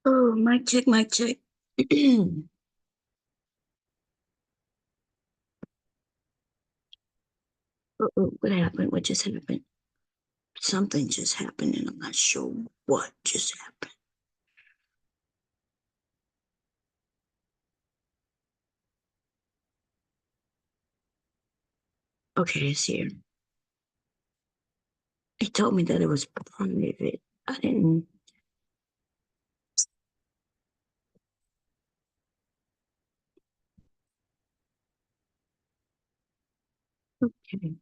Oh, mic check, mic check. Uh-oh, what happened? What just happened? Something just happened, and I'm not sure what just happened. Okay, it's here. It told me that it was private. I didn't. Okay.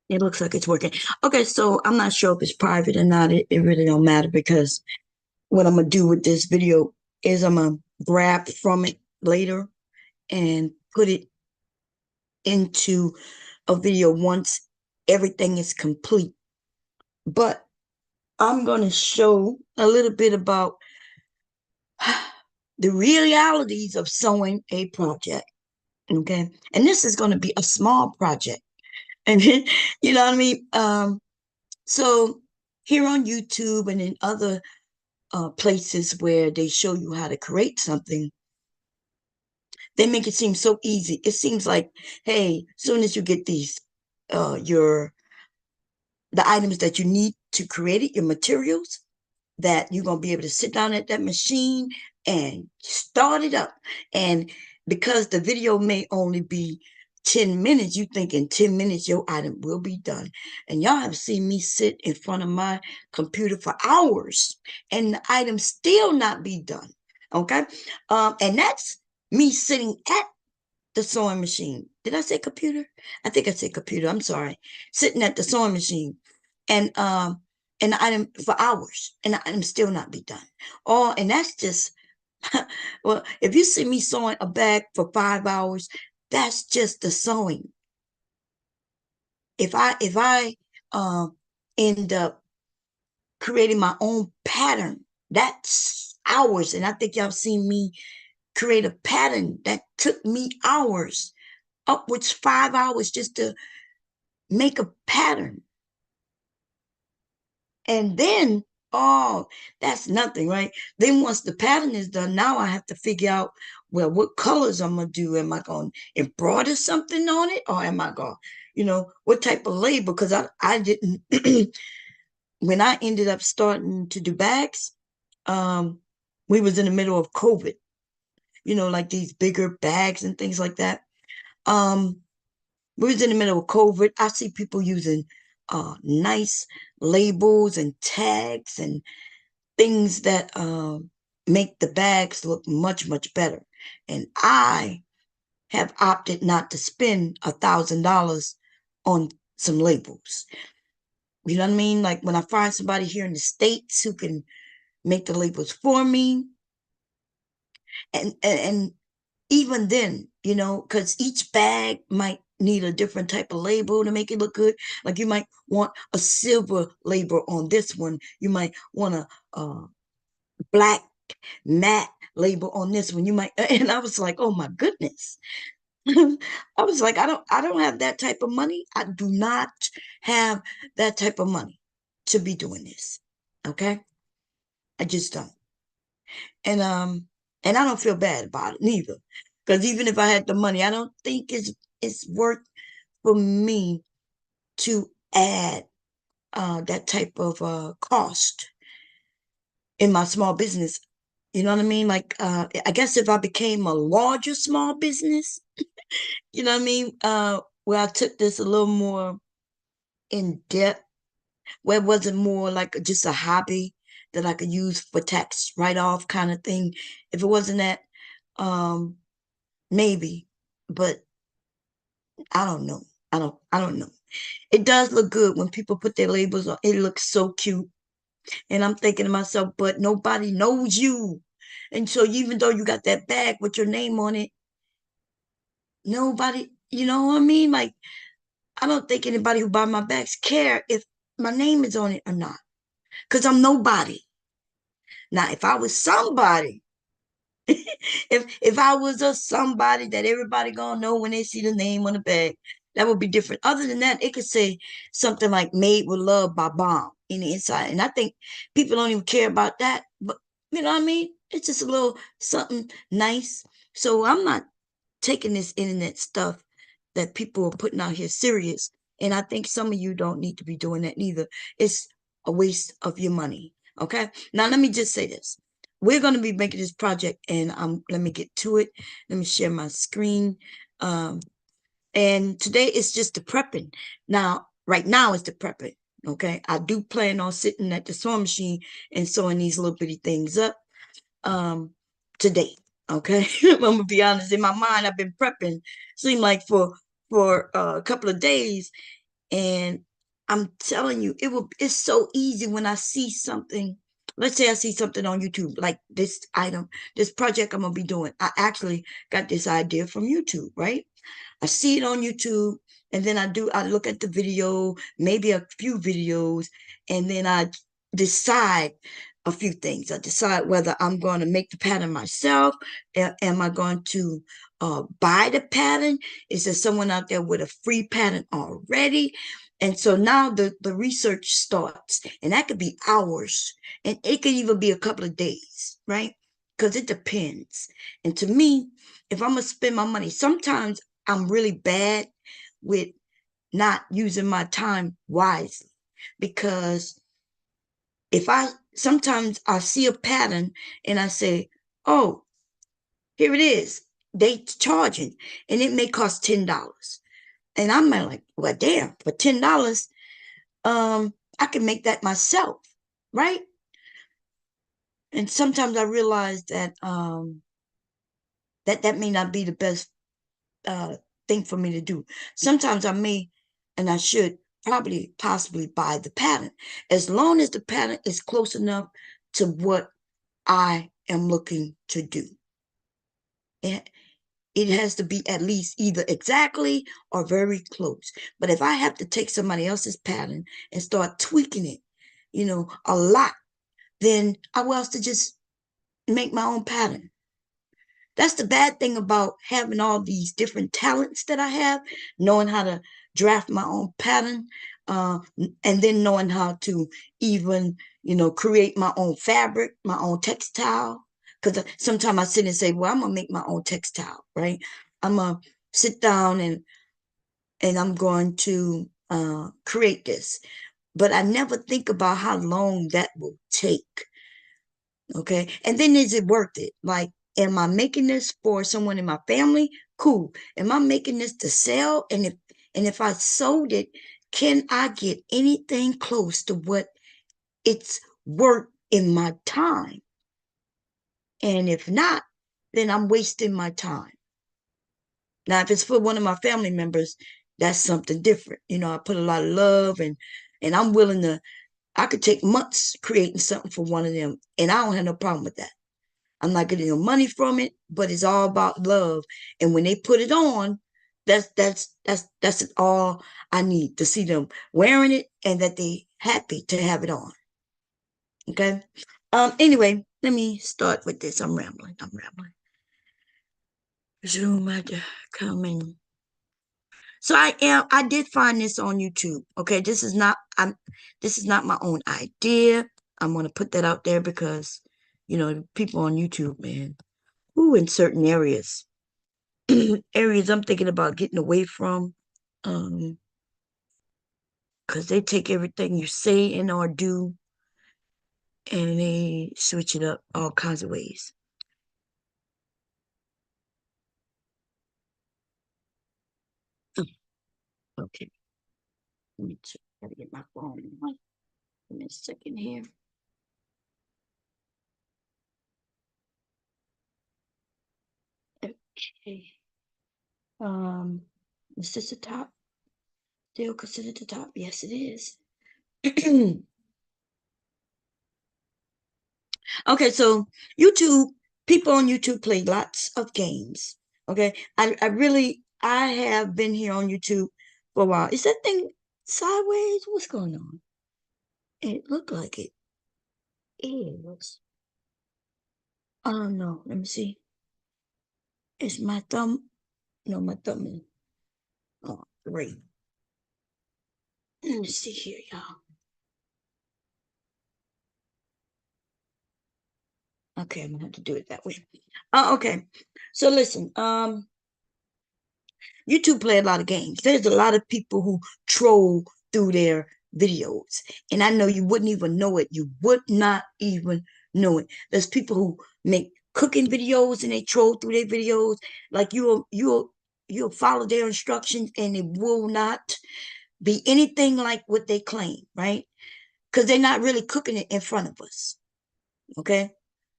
It looks like it's working. Okay, so I'm not sure if it's private or not. It really don't matter because what I'm gonna do with this video is I'm gonna grab from it later and put it into a video once everything is complete. But I'm going to show a little bit about the realities of sewing a project. Okay. And this is going to be a small project. And you know what I mean? So here on YouTube and in other places where they show you how to create something, they make it seem so easy. It seems like, hey, as soon as you get these, your the items that you need to create it, your materials, that you're going to be able to sit down at that machine and start it up. And because the video may only be 10 minutes, you think in 10 minutes your item will be done. And y'all have seen me sit in front of my computer for hours and the item still not be done. Okay. And that's me sitting at the sewing machine. Did I say computer? I think I said computer. I'm sorry. Sitting at the sewing machine and the item for hours and the item still not be done. Oh, and that's just well, if you see me sewing a bag for 5 hours, that's just the sewing. If I um end up creating my own pattern, that's hours. And I think y'all seen me create a pattern that took me hours, upwards 5 hours just to make a pattern. And then, oh, that's nothing, right? Then once the pattern is done, now I have to figure out, well, what colors I'm gonna do. Am I gonna embroider something on it, or am I gonna, what type of label? Because I didn't when I ended up starting to do bags, um, we was in the middle of COVID, like these bigger bags and things like that. Um, we was in the middle of COVID. I see people using nice labels and tags and things that make the bags look much, much better. And I have opted not to spend $1,000 on some labels. You know what I mean? Like when I find somebody here in the States who can make the labels for me, and even then, because each bag might need a different type of label to make it look good. Like you might want a silver label on this one. You might want a black matte label on this one. You might, and I was like, oh my goodness. I was like, I don't have that type of money. I do not have that type of money to be doing this. Okay. I just don't. And I don't feel bad about it neither. Because even if I had the money, I don't think it's worth for me to add that type of cost in my small business. You know what I mean? Like, I guess if I became a larger small business, you know what I mean? Where I took this a little more in depth, where it wasn't more like just a hobby that I could use for tax write-off kind of thing. If it wasn't that, um, maybe, but I don't know. I don't know. It does look good when people put their labels on. It looks so cute. And I'm thinking to myself, but nobody knows you. And so even though you got that bag with your name on it, nobody, you know what I mean? Like, I don't think anybody who buy my bags care if my name is on it or not. Because I'm nobody. Now, if I was somebody, if I was a somebody that everybody gonna know when they see the name on the bag, that would be different. Other than that, it could say something like "Made with Love" by Bomb in the inside, and I think people don't even care about that. But you know what I mean? It's just a little something nice. So I'm not taking this internet stuff that people are putting out here serious. And I think some of you don't need to be doing that neither. It's a waste of your money. Okay. Now let me just say this. We're going to be making this project, and let me get to it. Let me share my screen. Um, and today it's just the prepping. Now, right now it's the prepping. Okay. I do plan on sitting at the sewing machine and sewing these little bitty things up um today. Okay. I'm gonna be honest. In my mind, I've been prepping, seemed like for a couple of days. And I'm telling you, it's so easy when I see something. Let's say I see something on YouTube, like this item, this project I'm gonna be doing. I actually got this idea from YouTube, right? I see it on YouTube, and then I look at the video, maybe a few videos, and then I decide a few things. I decide whether I'm going to make the pattern myself. Am I going to buy the pattern? Is there someone out there with a free pattern already? And so now the research starts, and that could be hours, and it could even be a couple of days, right? Because it depends. And to me, if I'm gonna spend my money, sometimes I'm really bad with not using my time wisely, because if I sometimes I see a pattern and I say, oh, here it is, they charging, and it may cost $10. And I'm like, well, damn, for $10, I can make that myself, right? And sometimes I realize that that may not be the best uh thing for me to do. Sometimes I may and I should probably possibly buy the pattern, as long as the pattern is close enough to what I am looking to do. It, it has to be at least either exactly or very close. But if I have to take somebody else's pattern and start tweaking it, a lot, then I will have to just make my own pattern. That's the bad thing about having all these different talents that I have, knowing how to draft my own pattern, and then knowing how to even, create my own fabric, my own textile. Because sometimes I sit and say, well, I'm going to make my own textile, right? I'm going to sit down and I'm going to create this. But I never think about how long that will take. Okay. And then is it worth it? Like, am I making this for someone in my family? Cool. Am I making this to sell? And if I sold it, can I get anything close to what it's worth in my time? And if not, then I'm wasting my time. Now, if it's for one of my family members, that's something different. I put a lot of love, and I'm willing to, I could take months creating something for one of them, and I don't have no problem with that. I'm not getting no money from it, but it's all about love. And when they put it on, that's all I need to see them wearing it and that they happy to have it on. Okay. Anyway, let me start with this. I'm rambling. Zoom had to come in. So I did find this on YouTube. Okay, this is not my own idea. I'm gonna put that out there because people on YouTube, man, who in certain areas areas I'm thinking about getting away from, because they take everything you say and or do and they switch it up all kinds of ways. Okay, let me check. Gotta get my phone. Give me a second here. Okay. Is this the top? Still considered the top? Yes, it is. Okay, so YouTube, people on YouTube play lots of games. Okay, I have been here on YouTube for a while. Is that thing sideways? What's going on? It looked like it is. I don't know. Let me see. Is my thumb? No, my thumb is. Oh, great. Let me see here, y'all. Okay, I'm gonna have to do it that way. Okay. So listen, YouTube play a lot of games. There's a lot of people who troll through their videos. And I know you wouldn't even know it. You would not even know it. There's people who make cooking videos and they troll through their videos. Like you'll follow their instructions and it will not be anything like what they claim, right? Because they're not really cooking it in front of us. Okay.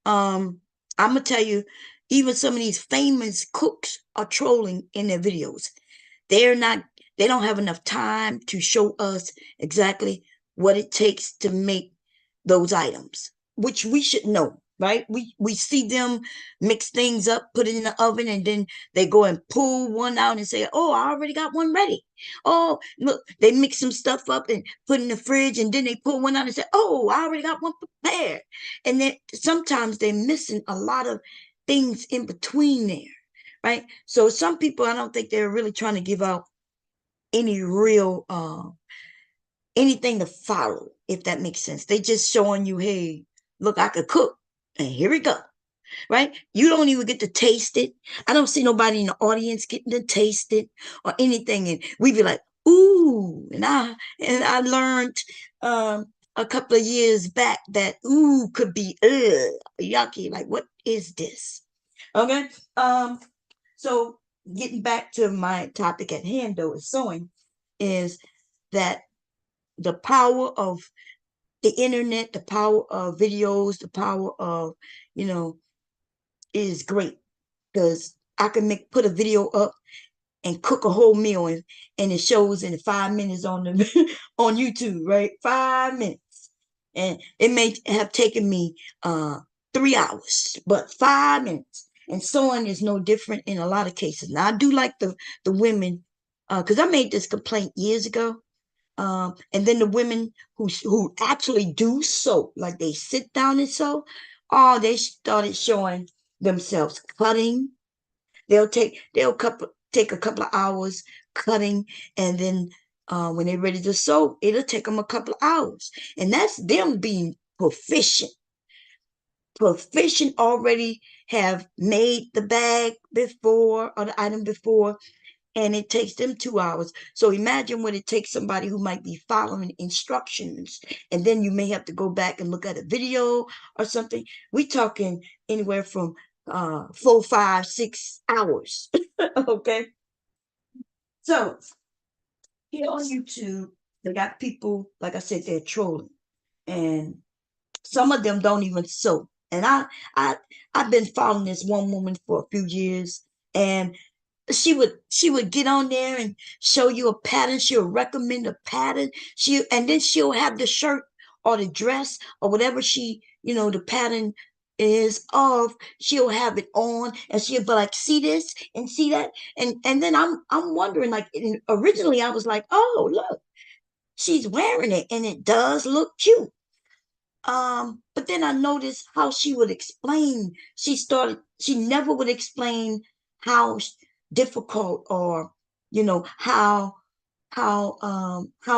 I'm gonna tell you, even some of these famous cooks are trolling in their videos. They're not, they don't have enough time to show us exactly what it takes to make those items, which we should know, right? We see them mix things up, put it in the oven, and then they go and pull one out and say, "Oh, I already got one ready." Oh, look, they mix some stuff up and put in the fridge, and then they pull one out and say, "Oh, I already got one prepared." And then sometimes they're missing a lot of things in between there, right? So some people, I don't think they're really trying to give out any real anything to follow, if that makes sense. They just showing you, hey, look, I could cook, and here we go, right? You don't even get to taste it. I don't see nobody in the audience getting to taste it or anything, and we be like, ooh, and I learned a couple of years back that ooh could be yucky. Like, what is this? Okay. So getting back to my topic at hand, though, is sewing, is that the power of the internet, the power of videos, the power of, you know, is great because I can put a video up and cook a whole meal and it shows in 5 minutes on the on YouTube, right? 5 minutes. And it may have taken me 3 hours, but 5 minutes. And sewing is no different in a lot of cases. Now I do like the women, because I made this complaint years ago. And then the women who actually do sew, like they sit down and sew, oh, they started showing themselves cutting. They'll take a couple of hours cutting, and then when they're ready to sew, it'll take them a couple of hours, and that's them being proficient. Proficient already have made the bag before or the item before, and it takes them 2 hours. So imagine what it takes somebody who might be following instructions, and then you may have to go back and look at a video or something. We talking anywhere from 4, 5, 6 hours. Okay. So here on YouTube, they got people, like I said, they're trolling. And some of them don't even sew. And I I've been following this one woman for a few years, and she would get on there and show you a pattern. She'll recommend a pattern. And then she'll have the shirt or the dress or whatever the pattern is of. She'll have it on and she'll be like, see this and see that. And then I'm wondering, like, originally I was like, oh, look, she's wearing it and it does look cute. But then I noticed how she would explain. She never would explain how difficult, or how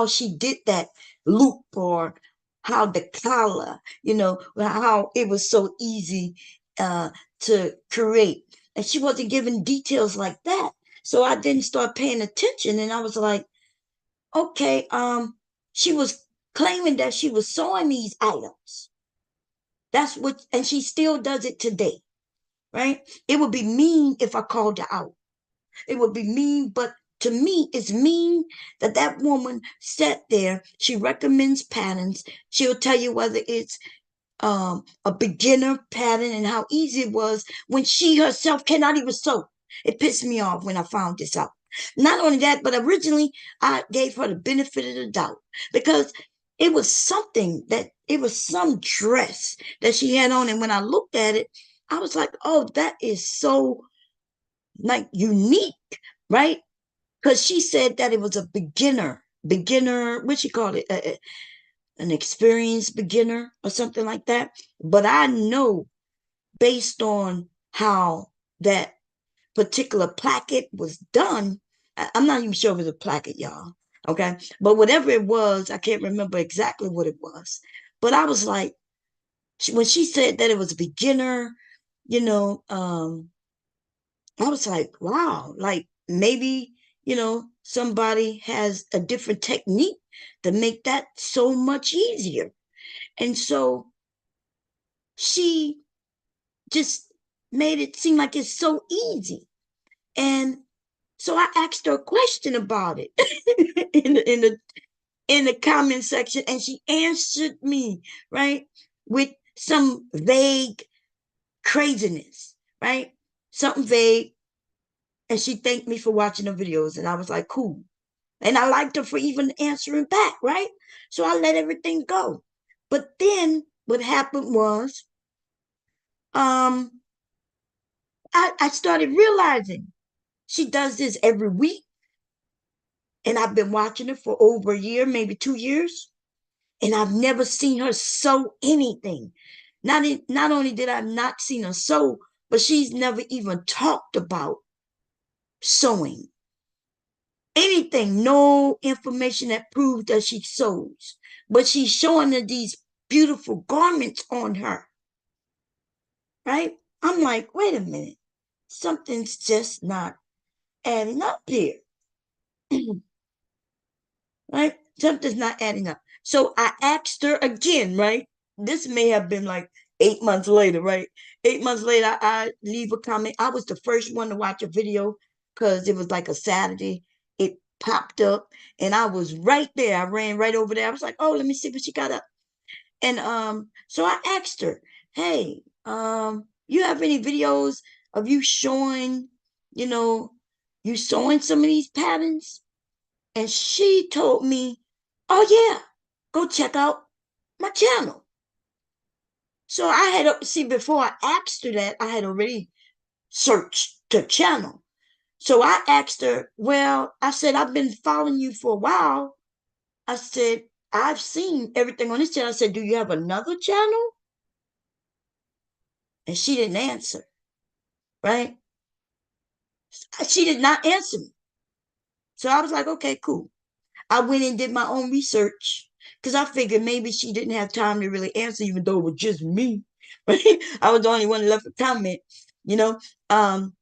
she did that loop, or how the collar, how it was so easy uh to create. And she wasn't giving details like that. So I didn't start paying attention, and I was like, okay, she was claiming that she was sewing these items. And she still does it today, right? It would be mean if I called her out. It would be mean, but to me, it's mean that that woman sat there. She recommends patterns. She'll tell you whether it's a beginner pattern and how easy it was when she herself cannot even sew. It pissed me off when I found this out. Not only that, but originally I gave her the benefit of the doubt because it was some dress that she had on. And when I looked at it, I was like, oh, that is so like unique, right? Because she said that it was a beginner, what she called it, an experienced beginner or something like that. But I know based on how that particular placket was done, I'm not even sure if it was a placket, y'all. Okay. But whatever it was, I can't remember exactly what it was. But I was like, when she said that it was a beginner, you know, I was like, wow, like maybe, somebody has a different technique to make that so much easier. And so she just made it seem like it's so easy. And so I asked her a question about it in the comment section, and she answered me, right, with some vague craziness, right? Something vague. And she thanked me for watching the videos. And I was like, cool. And I liked her for even answering back, right? So I let everything go. But then what happened was, um, I started realizing she does this every week. And I've been watching her for over a year, maybe 2 years. And I've never seen her sew anything. Not only did I not seen her sew, but she's never even talked about sewing. Anything, no information that proves that she sews. But she's showing her these beautiful garments on her, right? I'm like, wait a minute. Something's just not adding up here, right? Something's not adding up. So I asked her again, right? This may have been like 8 months later, right? 8 months later, I leave a comment. I was the first one to watch a video because it was like a Saturday. It popped up and I was right there. I ran right over there. I was like, oh, let me see what she got up. And so I asked her, hey, you have any videos of you showing, you know, you sewing some of these patterns? And she told me, oh, yeah, go check out my channel. So I had, see, before I asked her that, I had already searched the channel. So I asked her, well, I said, I've been following you for a while. I said, I've seen everything on this channel. I said, do you have another channel? And she didn't answer, right? She did not answer me. So I was like, okay, cool. I went and did my own research because I figured maybe she didn't have time to really answer, even though it was just me. Right? I was the only one that left a comment, you know. Um,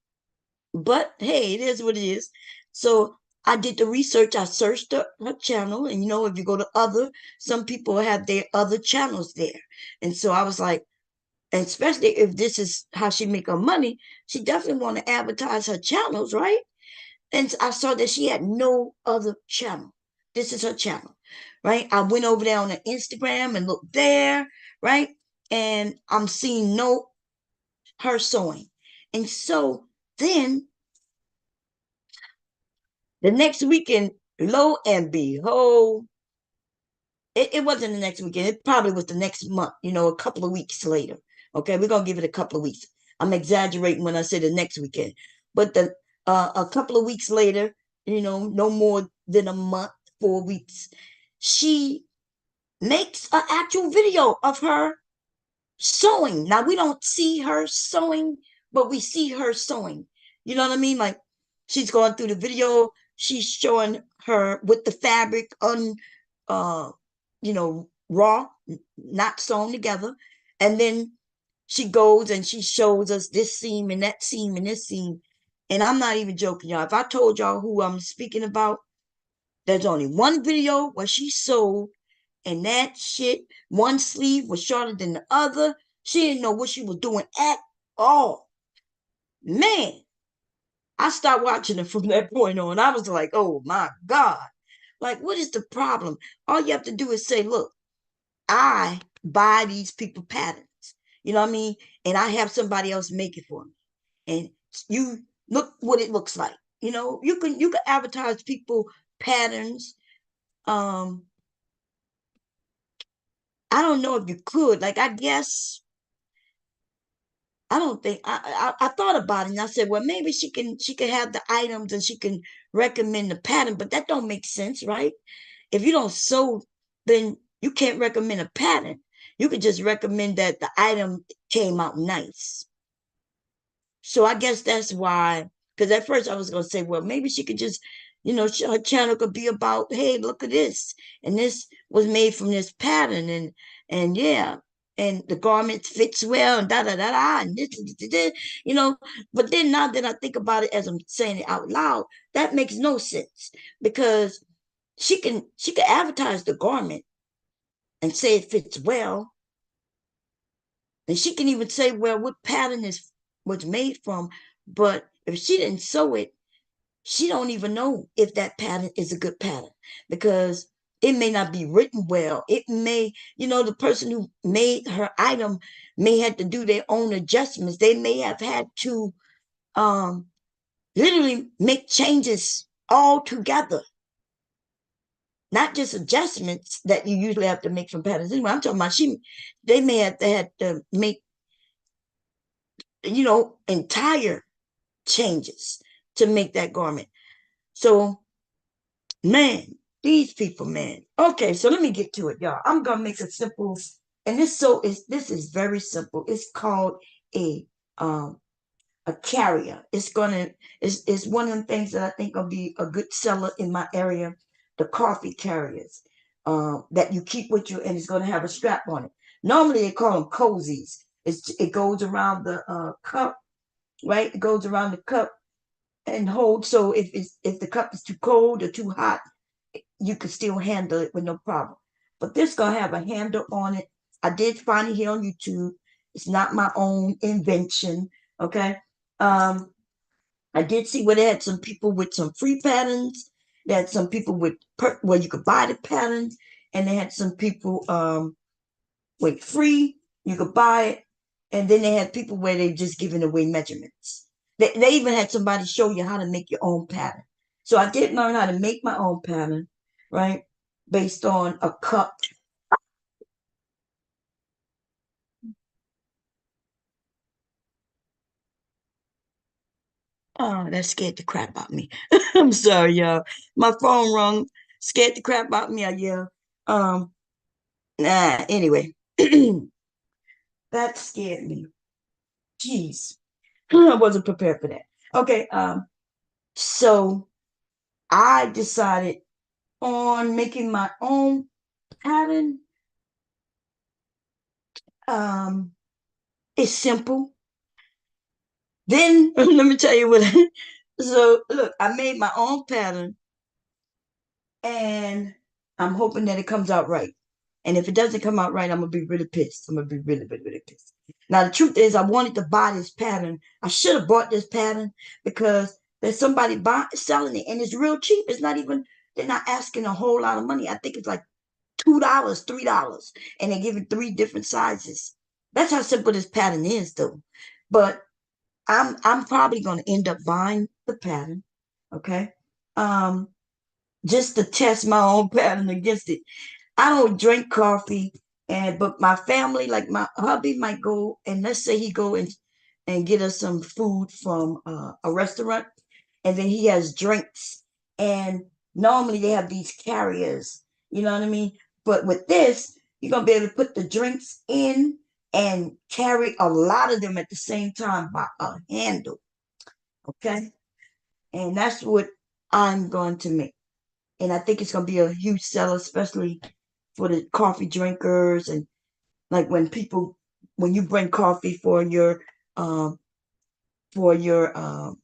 but hey, it is what it is. So I did the research. I searched her channel, and if you go to other, some people have their other channels there, and so I was like, and especially if this is how she make her money, she definitely want to advertise her channels, right? And I saw that she had no other channel. This is her channel, right? I went over there on the Instagram and looked there, right? And I'm seeing no her sewing. And so then the next weekend, lo and behold, it wasn't the next weekend. It probably was the next month, a couple of weeks later. Okay, we're gonna give it a couple of weeks. I'm exaggerating when I say the next weekend, but a couple of weeks later, no more than a month, 4 weeks, she makes an actual video of her sewing. Now we don't see her sewing, but we see her sewing. You know what I mean? Like she's going through the video, she's showing her with the fabric uh, raw, not sewn together. And then she goes and she shows us this seam and that seam and this seam. And I'm not even joking, y'all. If I told y'all who I'm speaking about, there's only one video where she sewed and that shit, one sleeve was shorter than the other. She didn't know what she was doing at all. Man, I stopped watching it from that point on. I was like, oh my God. Like, what is the problem? All you have to do is say, look, I buy these people patterns. You know what I mean? And I have somebody else make it for me. And you look what it looks like. You can advertise people patterns. Um, I don't know if you could. Like, I guess I don't think I thought about it and I said, well, maybe she can have the items and she can recommend the pattern, but that don't make sense, right? If you don't sew, then you can't recommend a pattern. You could just recommend that the item came out nice. So I guess that's why, because at first I was gonna say, well, maybe she could just, her channel could be about, hey, look at this, and this was made from this pattern, and yeah, and the garment fits well and da da da da and this, you know. But then now that I think about it as I'm saying it out loud, that makes no sense because she can advertise the garment and say it fits well, and she can even say well what pattern is was made from. But if she didn't sew it, she don't even know if that pattern is a good pattern because it may not be written well. It may, the person who made her item may have to do their own adjustments. They may have had to um literally make changes all together, not just adjustments that you usually have to make from patterns. Anyway, I'm talking about they may have had to make, entire changes to make that garment. So, man, these people, man. Okay, so let me get to it, y'all. I'm gonna make a simple, and this is very simple. It's called a um a carrier. It's one of the things that I think will be a good seller in my area, the coffee carriers. That you keep with you and it's gonna have a strap on it. Normally they call them cozies. It goes around the cup, right? It goes around the cup and hold. So if the cup is too cold or too hot, you can still handle it with no problem. But this gonna have a handle on it. I did find it here on YouTube. It's not my own invention. Okay. Um, I did see where they had some people with some free patterns. They had some people with where you could buy the patterns, and they had some people with free. You could buy it, and then they had people where they just giving away measurements. They even had somebody show you how to make your own pattern. So I did learn how to make my own pattern, right, based on a cup. Oh, that scared the crap out of me. I'm sorry, y'all. My phone rung, scared the crap out of me. I yell. Anyway, that scared me. Jeez. I wasn't prepared for that. Okay, so I decided on making my own pattern. Um, it's simple. Then let me tell you what. So look, I made my own pattern, and I'm hoping that it comes out right. And if it doesn't come out right, I'm gonna be really pissed. I'm gonna be really, really, really pissed. Now the truth is, I wanted to buy this pattern. I should have bought this pattern because there's somebody selling it, and it's real cheap. It's not even. They're not asking a whole lot of money. I think it's like $2, $3, and they're giving three different sizes. That's how simple this pattern is, though. But I'm probably gonna end up buying the pattern. Okay. Um, just to test my own pattern against it. I don't drink coffee, and but my family, like my hubby, might go and let's say he go and get us some food from a restaurant, and then he has drinks, and normally they have these carriers, you know what I mean? But with this, you're gonna be able to put the drinks in and carry a lot of them at the same time by a handle, okay? And that's what I'm going to make. And I think it's going to be a huge seller, especially for the coffee drinkers and like when you bring coffee um for your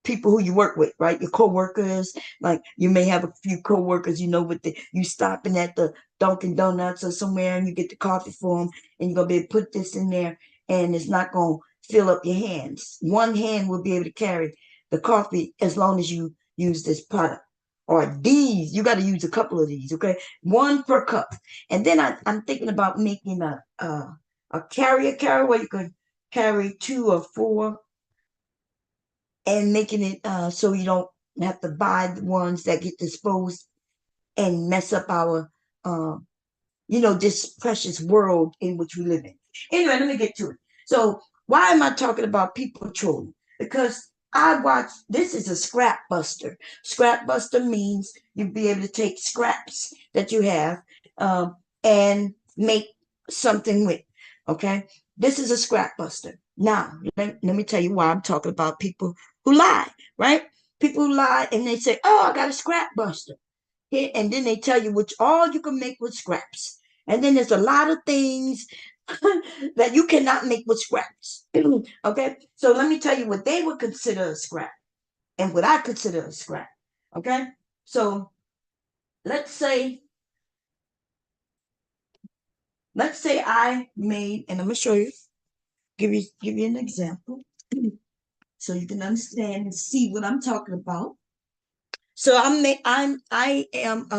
people who you work with, right? Your coworkers, like you may have a few coworkers, with you stopping at the Dunkin' Donuts or somewhere and you get the coffee for them, and you're gonna be able to put this in there, and it's not gonna fill up your hands. One hand will be able to carry the coffee as long as you use this product. Or these, you got to use a couple of these, okay? One per cup. And then I'm thinking about making a carrier where you could carry two or four, and making it so you don't have to buy the ones that get disposed and mess up our this precious world in which we live in. Anyway, let me get to it. So why am I talking about people trolling? Because I watch, this is a scrap buster. Scrap buster means you'll be able to take scraps that you have, and make something with. Okay. This is a scrap buster. Now, let me tell you why I'm talking about people who lie, right? People who lie and they say, oh, I got a scrap buster. And then they tell you which all you can make with scraps. And then there's a lot of things. that you cannot make with scraps. Okay, so let me tell you what they would consider a scrap and what I consider a scrap. Okay, so let's say I made, and I'm gonna show you, give you an example, so you can understand and see what I'm talking about. So I am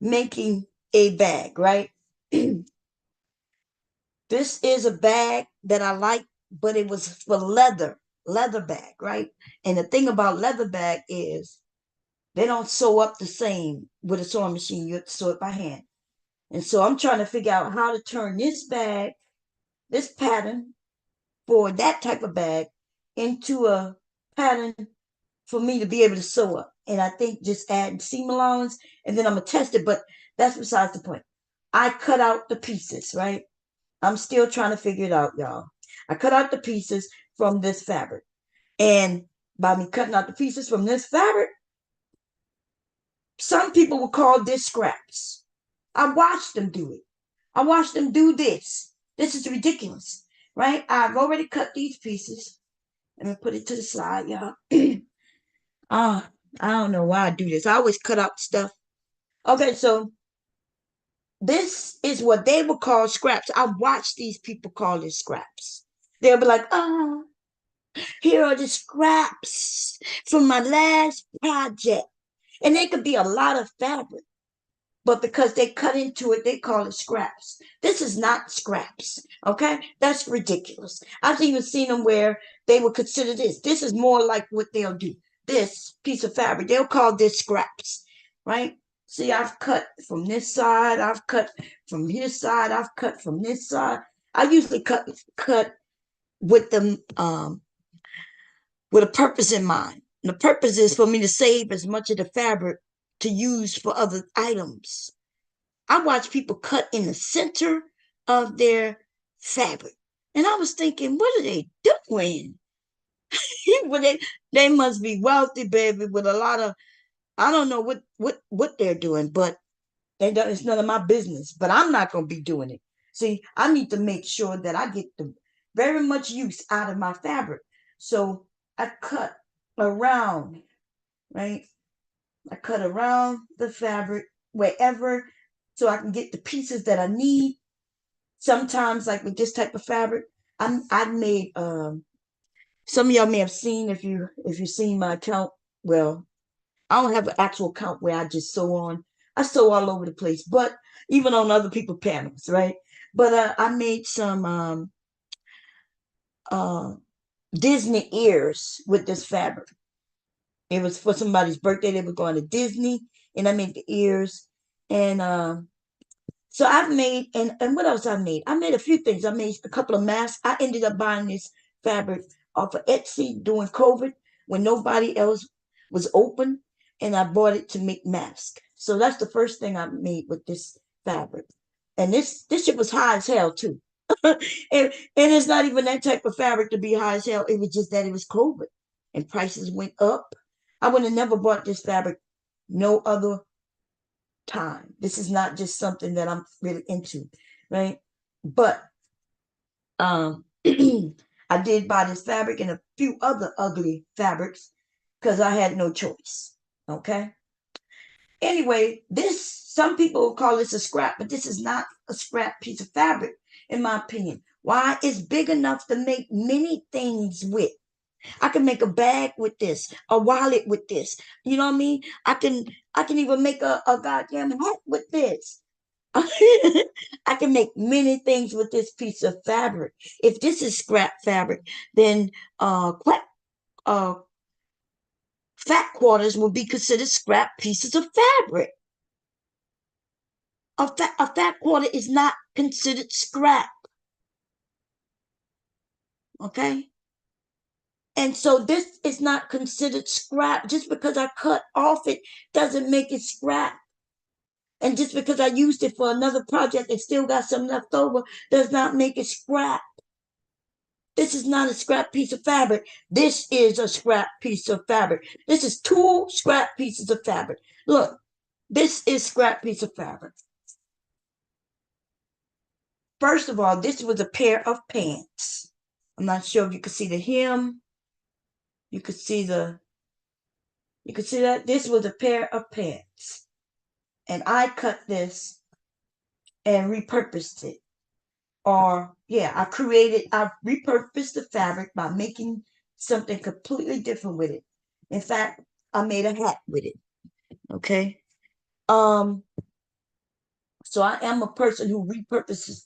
making a bag, right? This is a bag that I like, but it was for leather bag, right? And the thing about leather bag is they don't sew up the same with a sewing machine. You have to sew it by hand. And so I'm trying to figure out how to turn this bag, this pattern for that type of bag into a pattern for me to be able to sew up. And I think just adding seam allowance and then I'm gonna test it, but that's besides the point. I cut out the pieces, right? I'm still trying to figure it out, y'all. I cut out the pieces from this fabric. And by me cutting out the pieces from this fabric, some people will call this scraps. I watched them do it. I watched them do this. This is ridiculous, right? I've already cut these pieces. Let me put it to the side, y'all. I don't know why I do this. I always cut out stuff. Okay, so this is what they would call scraps. I watch these people call it scraps. They'll be like, oh, here are the scraps from my last project. And they could be a lot of fabric, but because they cut into it, they call it scraps. This is not scraps, okay? That's ridiculous. I've even seen them where they would consider this. This is more like what they'll do. This piece of fabric, they'll call this scraps, right? See, I've cut from this side, I've cut from this side, I've cut from this side. I usually cut with them with a purpose in mind. And the purpose is for me to save as much of the fabric to use for other items. I watch people cut in the center of their fabric. And I was thinking, what are they doing? well, they must be wealthy, baby, with a lot of, I don't know what they're doing, but they don't, it's none of my business. But I'm not going to be doing it. See, I need to make sure that I get the very much use out of my fabric. So I cut around, right? I cut around the fabric wherever so I can get the pieces that I need. Sometimes, like with this type of fabric, I've made some of y'all may have seen if you've seen my account. Well, I don't have an actual account where I just sew on. I sew all over the place, but even on other people's panels, right? But I made some uh, Disney ears with this fabric. It was for somebody's birthday. They were going to Disney, and I made the ears. And so I've made, and what else I made? I made a few things. I made a couple of masks. I ended up buying this fabric off of Etsy during COVID when nobody else was open, and I bought it to make masks. So that's the first thing I made with this fabric. And this shit was high as hell too. and it's not even that type of fabric to be high as hell. It was just that it was COVID and prices went up. I would have never bought this fabric no other time. This is not just something that I'm really into, right? But I did buy this fabric and a few other ugly fabrics because I had no choice. Okay. Anyway, this some people call this a scrap, but this is not a scrap piece of fabric, in my opinion. Why? It's big enough to make many things with. I can make a bag with this, a wallet with this. You know what I mean? I can even make a goddamn hat with this. I can make many things with this piece of fabric. If this is scrap fabric, then uh fat quarters will be considered scrap pieces of fabric. A fat quarter is not considered scrap. Okay? And so this is not considered scrap. Just because I cut off it doesn't make it scrap. And just because I used it for another project and still got some left over does not make it scrap. This is not a scrap piece of fabric. This is a scrap piece of fabric. This is two scrap pieces of fabric. Look, this is scrap piece of fabric. First of all, this was a pair of pants. I'm not sure if you could see the hem. You could see you could see that this was a pair of pants. And I cut this and repurposed it. Or, yeah, I repurposed the fabric by making something completely different with it. In fact, I made a hat with it. Okay. Um, so I am a person who repurposes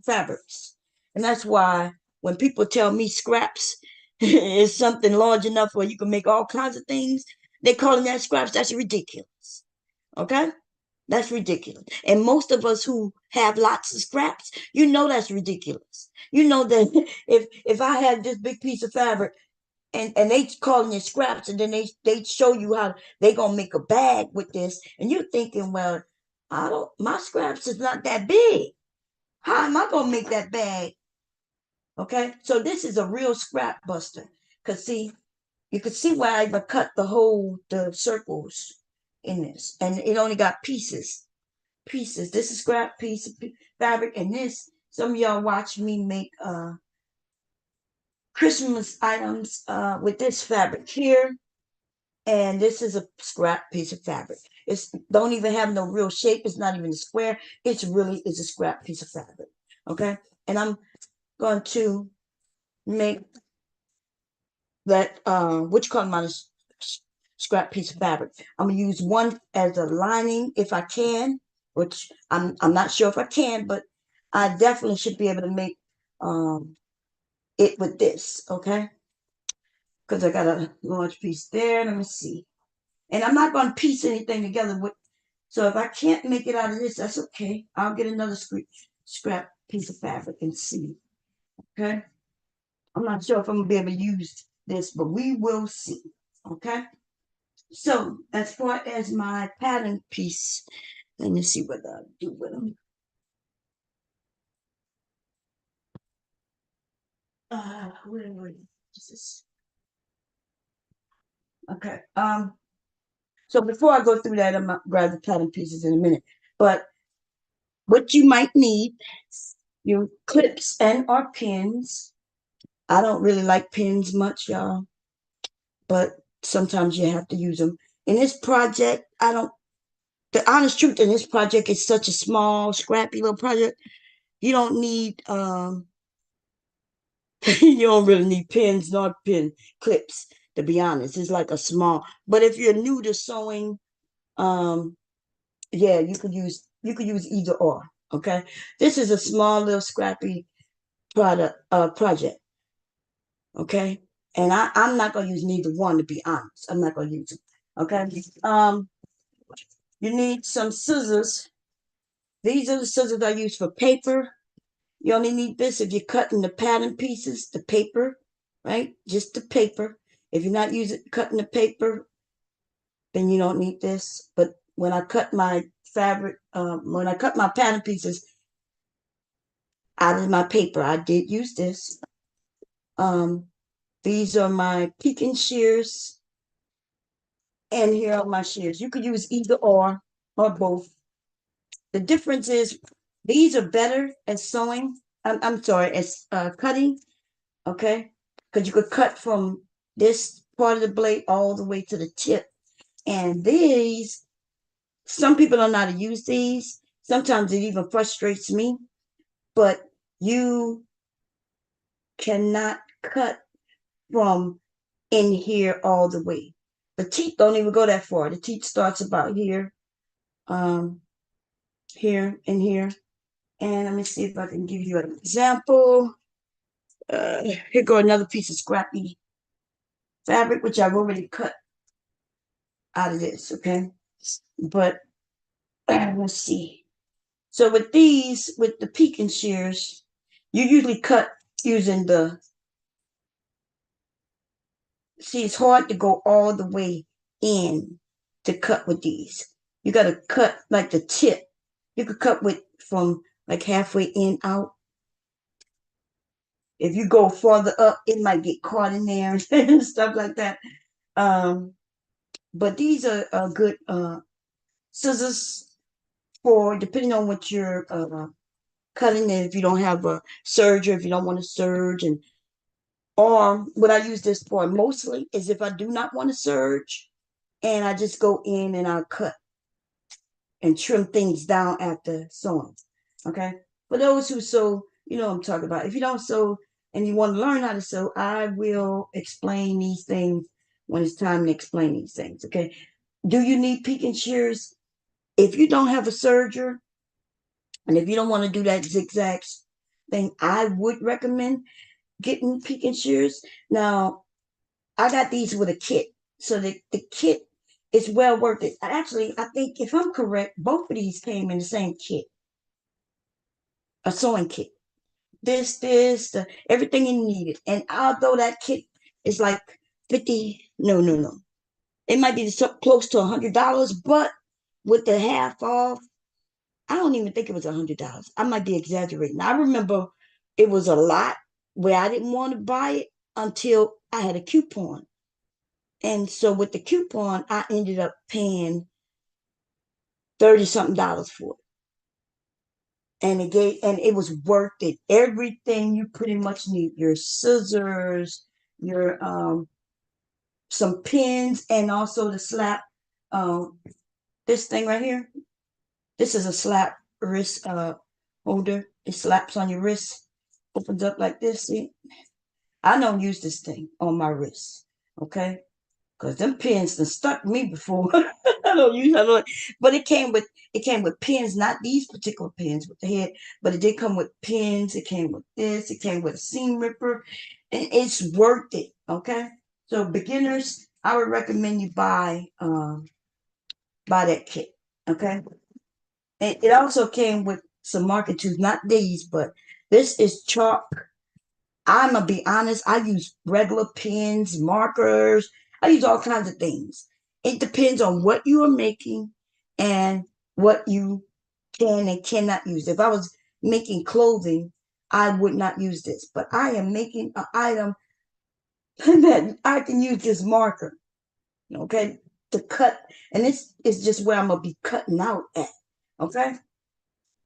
fabrics. And that's why when people tell me scraps is something large enough where you can make all kinds of things, they calling that scraps. That's ridiculous. Okay? That's ridiculous. And most of us who have lots of scraps, you know that's ridiculous. You know that if I had this big piece of fabric and they calling it scraps, and then they show you how they gonna make a bag with this, and you're thinking, well, I don't, my scraps is not that big. How am I gonna make that bag? Okay, so this is a real scrap buster. Cause see, you can see where I cut the circles in this, and it only got pieces. This is scrap piece of fabric, and this, some of y'all watch me make Christmas items with this fabric here, and this is a scrap piece of fabric. It's don't even have no real shape. It's not even a square. It's really is a scrap piece of fabric. Okay, and I'm going to make that which color my scrap piece of fabric. I'm gonna use one as a lining if I can, which I'm not sure if I can, but I definitely should be able to make it with this, okay? Because I got a large piece there. Let me see. And I'm not gonna piece anything together with, so if I can't make it out of this, that's okay. I'll get another scrap piece of fabric and see. Okay. I'm not sure if I'm gonna be able to use this, but we will see. Okay. So as far as my pattern piece, let me see what I do with them. Where is this? Okay. So before I go through that, I'm gonna grab the pattern pieces in a minute. But what you might need, your clips and or pins. I don't really like pins much, y'all, but sometimes you have to use them. In this project, I don't, the honest truth, in this project is such a small, scrappy little project. You don't need you don't really need pins nor pin clips, to be honest. It's like a small, but if you're new to sewing, um, yeah, you could use either or. Okay. This is a small little scrappy project. Okay. And I'm not gonna use neither one, to be honest. I'm not gonna use them. Okay. You need some scissors. These are the scissors I use for paper. You only need this if you're cutting the pattern pieces, the paper, right? Just the paper. If you're not using cutting the paper, then you don't need this. But when I cut my fabric, when I cut my pattern pieces out of my paper, I did use this. Um, these are my Pekin shears, and here are my shears. You could use either or both. The difference is these are better at sewing. I'm sorry, as cutting. Okay, because you could cut from this part of the blade all the way to the tip. And these, some people don't know how to use these. Sometimes it even frustrates me, but you cannot cut from in here all the way. The teeth don't even go that far. The teeth starts about here, um, here and here. And let me see if I can give you an example. Here go another piece of scrappy fabric, which I've already cut out of this, okay? But let's see. So with these, with the Pekin shears, you usually cut using the, see, it's hard to go all the way in to cut with these. You got to cut like the tip. You could cut with from like halfway in out. If you go farther up, it might get caught in there and stuff like that. Um, but these are good scissors for depending on what your cutting it if you don't have a serger, if you don't want to serge. And or what I use this for mostly is if I do not want to serge, and I just go in and I cut and trim things down after sewing. Okay. For those who sew, you know what I'm talking about. If you don't sew and you want to learn how to sew, I will explain these things when it's time to explain these things. Okay. Do you need picking shears? If you don't have a serger, and if you don't want to do that zigzag thing, I would recommend getting picking shears. Now, I got these with a kit. So the kit is well worth it. Actually, I think if I'm correct, both of these came in the same kit, a sewing kit. Everything you needed. And although that kit is like 50, no. It might be so close to $100, but with the half off, I don't even think it was $100. I might be exaggerating. I remember it was a lot where I didn't want to buy it until I had a coupon. And so with the coupon, I ended up paying 30 something dollars for it. And it was worth it. Everything you pretty much need, your scissors, your some pins, and also the slap. Um, this thing right here. This is a slap wrist holder. It slaps on your wrist, opens up like this. See, I don't use this thing on my wrist, okay? Because them pins that stuck me before. I don't, but it came with pins, not these particular pins with the head, but it did come with pins. It came with this. It came with a seam ripper, and it's worth it. Okay, so beginners, I would recommend you buy that kit. Okay, and it also came with some marking tools, not these, but this is chalk. I'm gonna be honest, I use regular pens, markers, I use all kinds of things. It depends on what you are making and what you can and cannot use. If I was making clothing, I would not use this, but I am making an item that I can use this marker, okay, to cut. And this is just where I'm gonna be cutting out at, okay?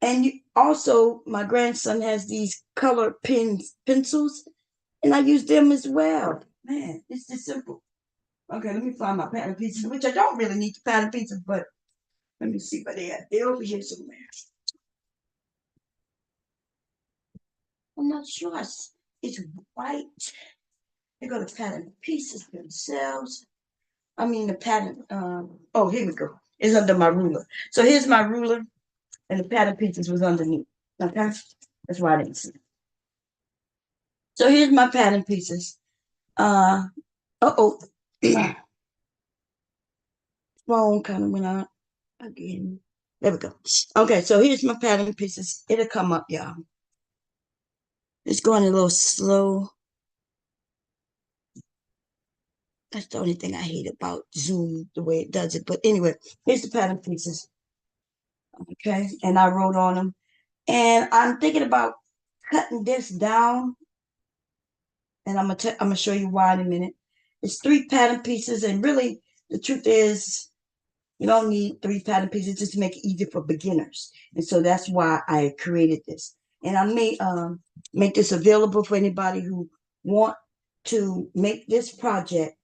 And also, my grandson has these color pencils, and I use them as well. Man, it's just simple. Okay, let me find my pattern pieces, which I don't really need the pattern pieces, but let me see where they at. They're over here somewhere. I'm not sure. It's white. They go to pattern pieces themselves. I mean, the pattern. Oh, here we go. It's under my ruler. So here's my ruler, and the pattern pieces was underneath. Okay, that's why I didn't see it. So here's my pattern pieces. Oh, phone kind of went out again. There we go. Okay, so here's my pattern pieces. It'll come up, y'all. It's going a little slow. That's the only thing I hate about Zoom, the way it does it. But anyway, here's the pattern pieces. Okay, and I wrote on them. And I'm thinking about cutting this down. And I'm gonna show you why in a minute. It's 3 pattern pieces, and really the truth is you don't need 3 pattern pieces just to make it easier for beginners. And so that's why I created this. And I may make this available for anybody who want to make this project.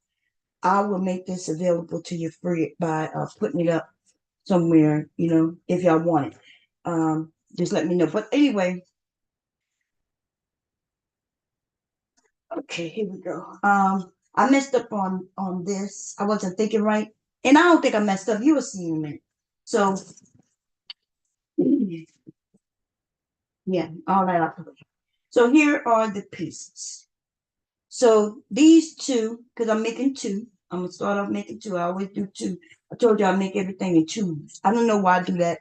I will make this available to you free by putting it up somewhere, if y'all want it. Just let me know. But anyway, okay, here we go. I messed up on this. I wasn't thinking right. And I don't think I messed up. You will see in a minute. So yeah, all that out the way. So here are the pieces. So these 2, because I'm making 2. I'm gonna start off making 2. I always do 2. I told you I make everything in 2s. I don't know why I do that.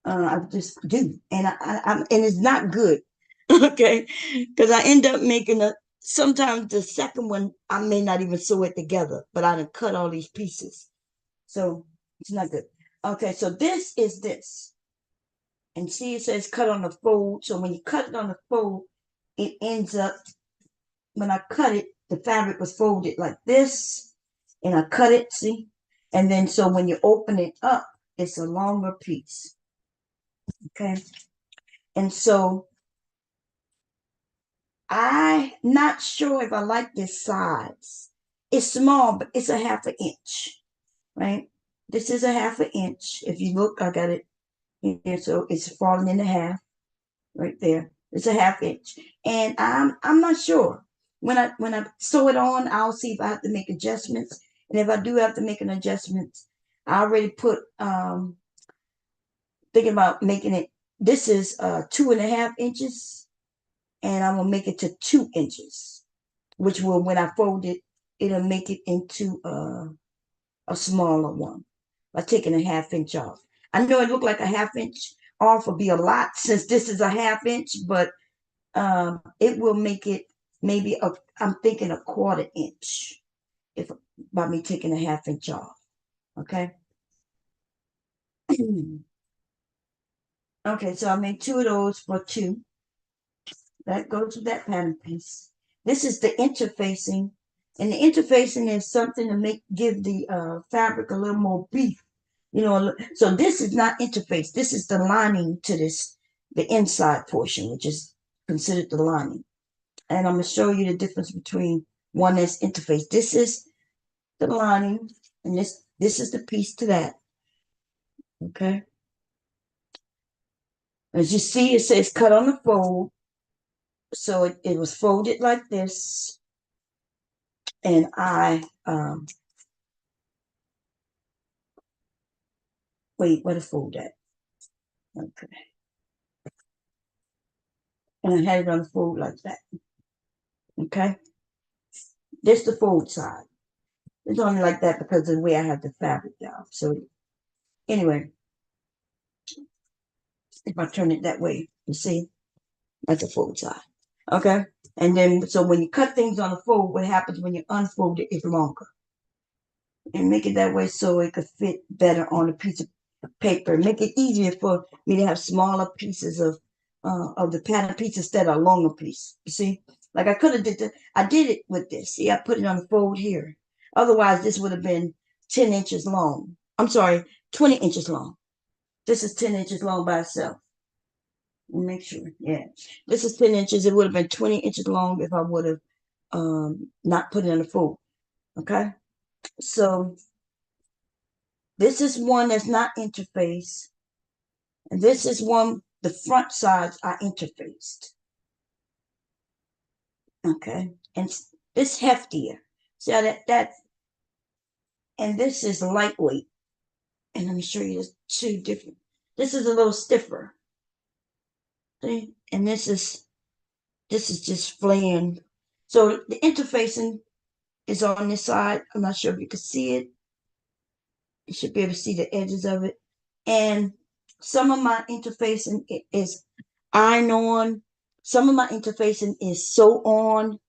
I just do, and and it's not good, okay? Because I end up making sometimes the second one I may not even sew it together, but I done cut all these pieces, so it's not good. Okay, so this is this, and see it says cut on the fold. So when you cut it on the fold, it ends up, when I cut it, the fabric was folded like this, and I cut it, see? And then so when you open it up, it's a longer piece. Okay. And so I'm not sure if I like this size. It's small, but it's a half an inch, right? This is a half an inch. If you look, I got it here, so it's falling in half right there. It's a half inch, and I'm not sure. When I sew it on, I'll see if I have to make adjustments, and if I do have to make an adjustment, I already put thinking about making it. This is 2.5 inches, and I'm gonna make it to 2 inches, which will, when I fold it, it'll make it into a smaller one by taking a half inch off. I know it looked like a half inch off would be a lot since this is a half inch, but it will make it maybe I'm thinking a 1/4 inch if by me taking a half inch off. Okay. Okay, so I made two of those for two. That goes with that pattern piece. This is the interfacing, and the interfacing is something to give the fabric a little more beef. So this is not interface. This is the lining to this, the inside portion, which is considered the lining. And I'm going to show you the difference between one that's interface. This is the lining, and this is the piece to that. Okay. As you see, it says cut on the fold. So it was folded like this. And wait, where the fold at? Okay. And I had it on the fold like that. Okay. This the fold side. It's only like that because of the way I have the fabric down. So anyway, if I turn it that way, you see, that's the fold side. Okay. And then, so when you cut things on the fold, what happens when you unfold it is longer. And make it that way so it could fit better on a piece of paper. Make it easier for me to have smaller pieces of the pattern piece instead of a longer piece. You see, like I could have I did it with this. See, I put it on the fold here. Otherwise, this would have been 10 inches long. I'm sorry, 20 inches long. This is 10 inches long by itself. Make sure, yeah. This is 10 inches. It would have been 20 inches long if I would have not put it in the fold. Okay, so this is one that's not interfaced. And this is one, the front sides are interfaced. Okay. And this heftier. See how and this is lightweight. And let me show you the two different. This is a little stiffer. See? And this is just flaying. So the interfacing is on this side. I'm not sure if you can see it. You should be able to see the edges of it. And some of my interfacing is iron on. Some of my interfacing is sew on.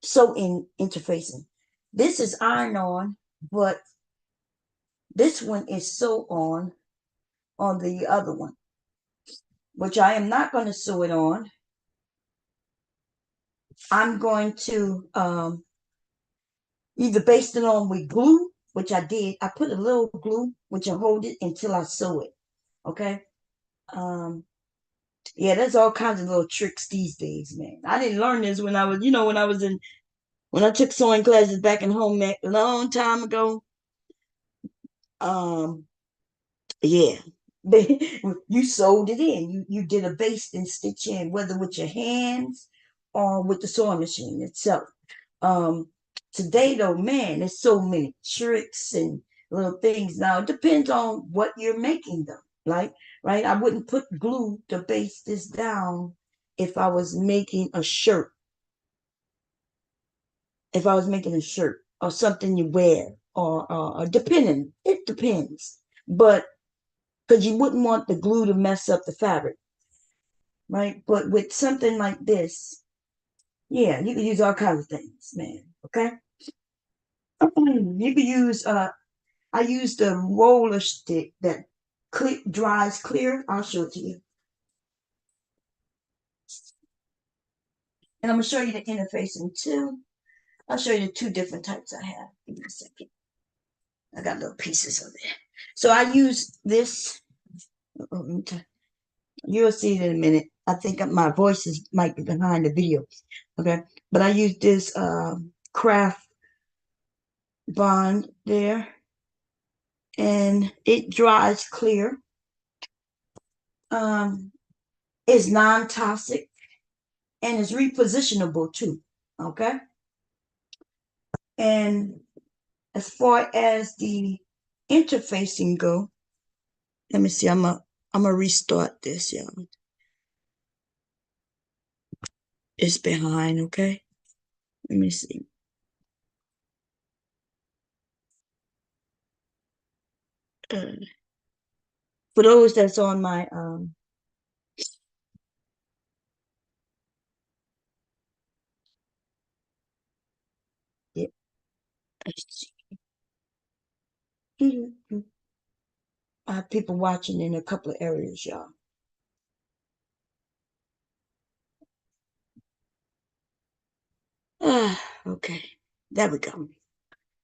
Sew in interfacing. This is iron on, but this one is sew on the other one, which I am not going to sew it on. I'm going to either baste it on with glue, which I did. I put a little glue, which I hold it until I sew it. Okay. Yeah, there's all kinds of little tricks these days, man. I didn't learn this when I was, when I took sewing classes back in home ec a long time ago. Yeah. You sewed it in. You did a baste and stitch in, whether with your hands or with the sewing machine itself. Um, Today though, man, there's so many tricks and little things. Now it depends on what you're making them. Like, right? I wouldn't put glue to baste this down if I was making a shirt. If I was making a shirt or something you wear, or depending, it depends. But because you wouldn't want the glue to mess up the fabric, right? But with something like this, yeah, you can use all kinds of things, man. Okay. You can use I use the roller stick that dries clear. I'll show it to you. And I'm gonna show you the interfacing too. I'll show you the two different types I have. Give me a second. I got little pieces of it. So I use this. You'll see it in a minute. I think my voice might be behind the video. Okay. But I use this craft bond there, and it dries clear. Um, it's non-toxic and it's repositionable too. Okay. And as far as the interfacing go, let me see. I'm gonna restart this, y'all. It's behind, okay? Let me see. Uh, for those that's on my yeah, let's see. I have people watching in a couple of areas, y'all. Okay, there we go.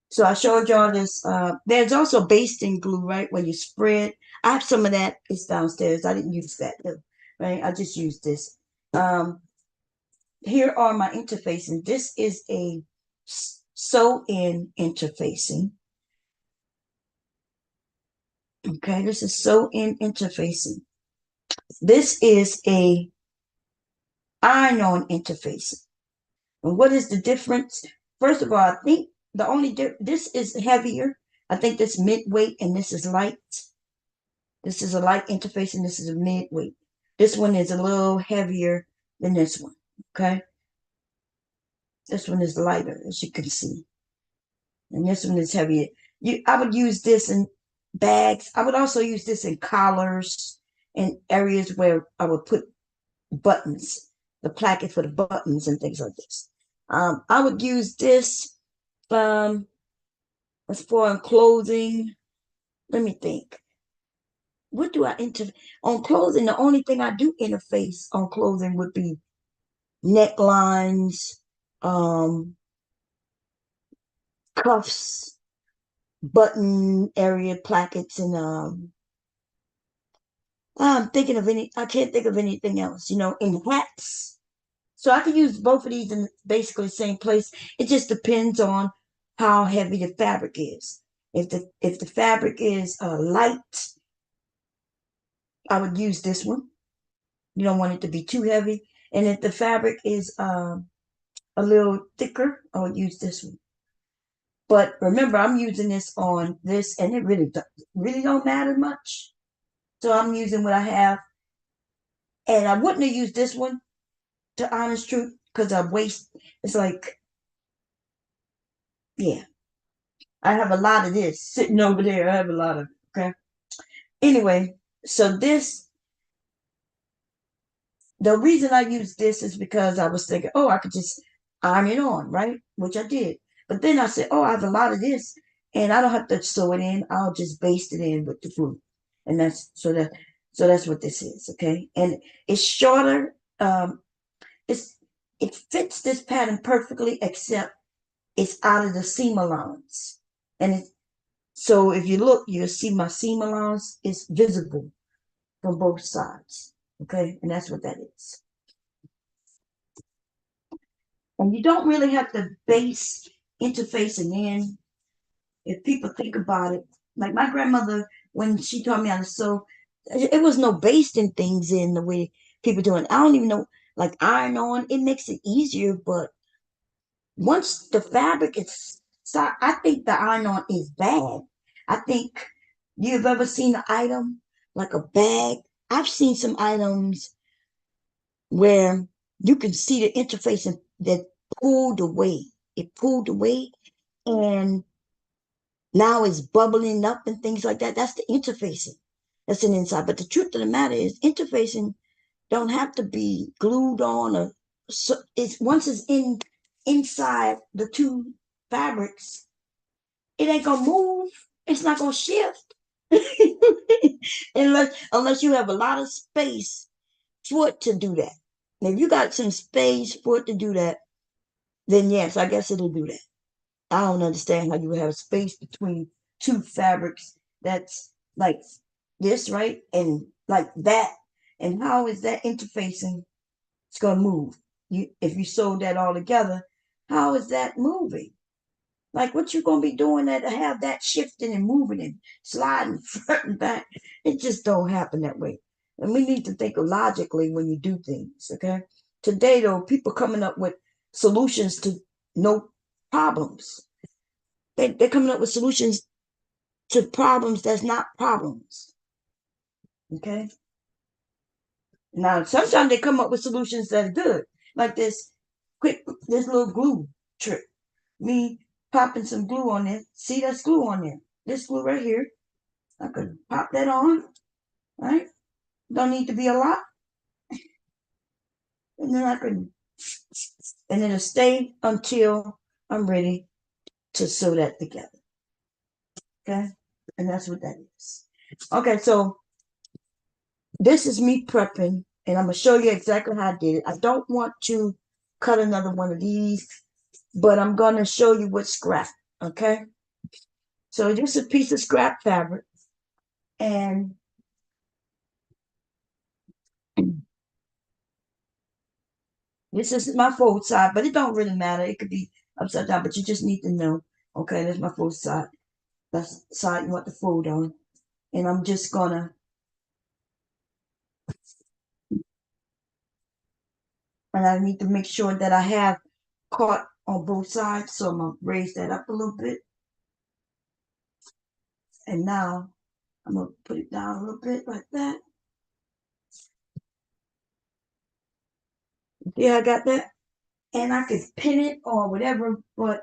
So I showed y'all this. There's also basting glue, right? Where you spread. I have some of that. It's downstairs. I didn't use that though, right? I just used this. Here are my interfacing. This is a sew-in interfacing. Okay, this is sew-in interfacing. This is a iron-on interfacing. And what is the difference? First of all, I think the only this is heavier. I think this mid-weight and this is light. This is a light interface and this is a mid-weight. This one is a little heavier than this one. Okay, this one is lighter, as you can see, and this one is heavier. I would use this in bags. I would also use this in collars and areas where I would put buttons, the placket for the buttons and things like this. I would use this as for clothing. Let me think. What do I on clothing? The only thing I do interface on clothing would be necklines, um, cuffs, button area plackets, and I'm thinking of any. I can't think of anything else. In hats. So I can use both of these in basically the same place. It just depends on how heavy the fabric is. If the fabric is light, I would use this one. You don't want it to be too heavy. And if the fabric is a little thicker, I would use this one. But remember, I'm using this on this, and it really don't matter much. So I'm using what I have, and I wouldn't have used this one to honest truth because I waste. It's like, yeah, I have a lot of this sitting over there. I have a lot of okay. Anyway, so the reason I use this is because I was thinking, oh, I could just iron it on, right? Which I did. But then I said, oh, I have a lot of this, and I don't have to sew it in. I'll just baste it in with the glue, and that's what this is, okay? And it's shorter. It's it fits this pattern perfectly, except it's out of the seam allowance, and so if you look, you'll see my seam allowance is visible from both sides, okay? And that's what that is. And you don't really have to base interfacing in. If people think about it, like my grandmother, when she taught me how to sew, it was no basting things in the way people doing. I don't even know, like iron on, it makes it easier, but once the fabric is, so I think the iron on is bad. I think you've ever seen an item like a bag. I've seen some items where you can see the interface that pulled away. It pulled away and now it's bubbling up and things like that. That's the interfacing. That's an inside. But the truth of the matter is interfacing don't have to be glued on or so it's once it's inside the two fabrics, it ain't gonna move. It's not gonna shift. unless you have a lot of space for it to do that. If you got some space for it to do that, then yes, I guess it'll do that. I don't understand how you would have space between two fabrics that's like this, right? And like that. And how is that interfacing? It's going to move. If you sew that all together, how is that moving? Like what you going to be doing that to have that shifting and moving and sliding front and back? It just don't happen that way. And we need to think logically when you do things, okay? Today, though, people coming up with solutions to no problems. They're coming up with solutions to problems that's not problems, okay? Now, sometimes they come up with solutions that are good, like this little glue trick. Me popping some glue on there. See, that's glue on there. This glue right here. I could pop that on, right? Don't need to be a lot. And then and it'll stay until I'm ready to sew that together. Okay? And that's what that is. Okay, so this is me prepping, and I'm going to show you exactly how I did it. I don't want to cut another one of these, but I'm going to show you what scrap, okay? So this is a piece of scrap fabric, and this is my fold side, but it don't really matter. It could be upside down, but you just need to know. Okay, that's my fold side. That's the side you want to fold on. And I'm just gonna, and I need to make sure that I have caught on both sides. So I'm gonna raise that up a little bit. And now I'm gonna put it down a little bit like that. Yeah, I got that. And I could pin it or whatever, or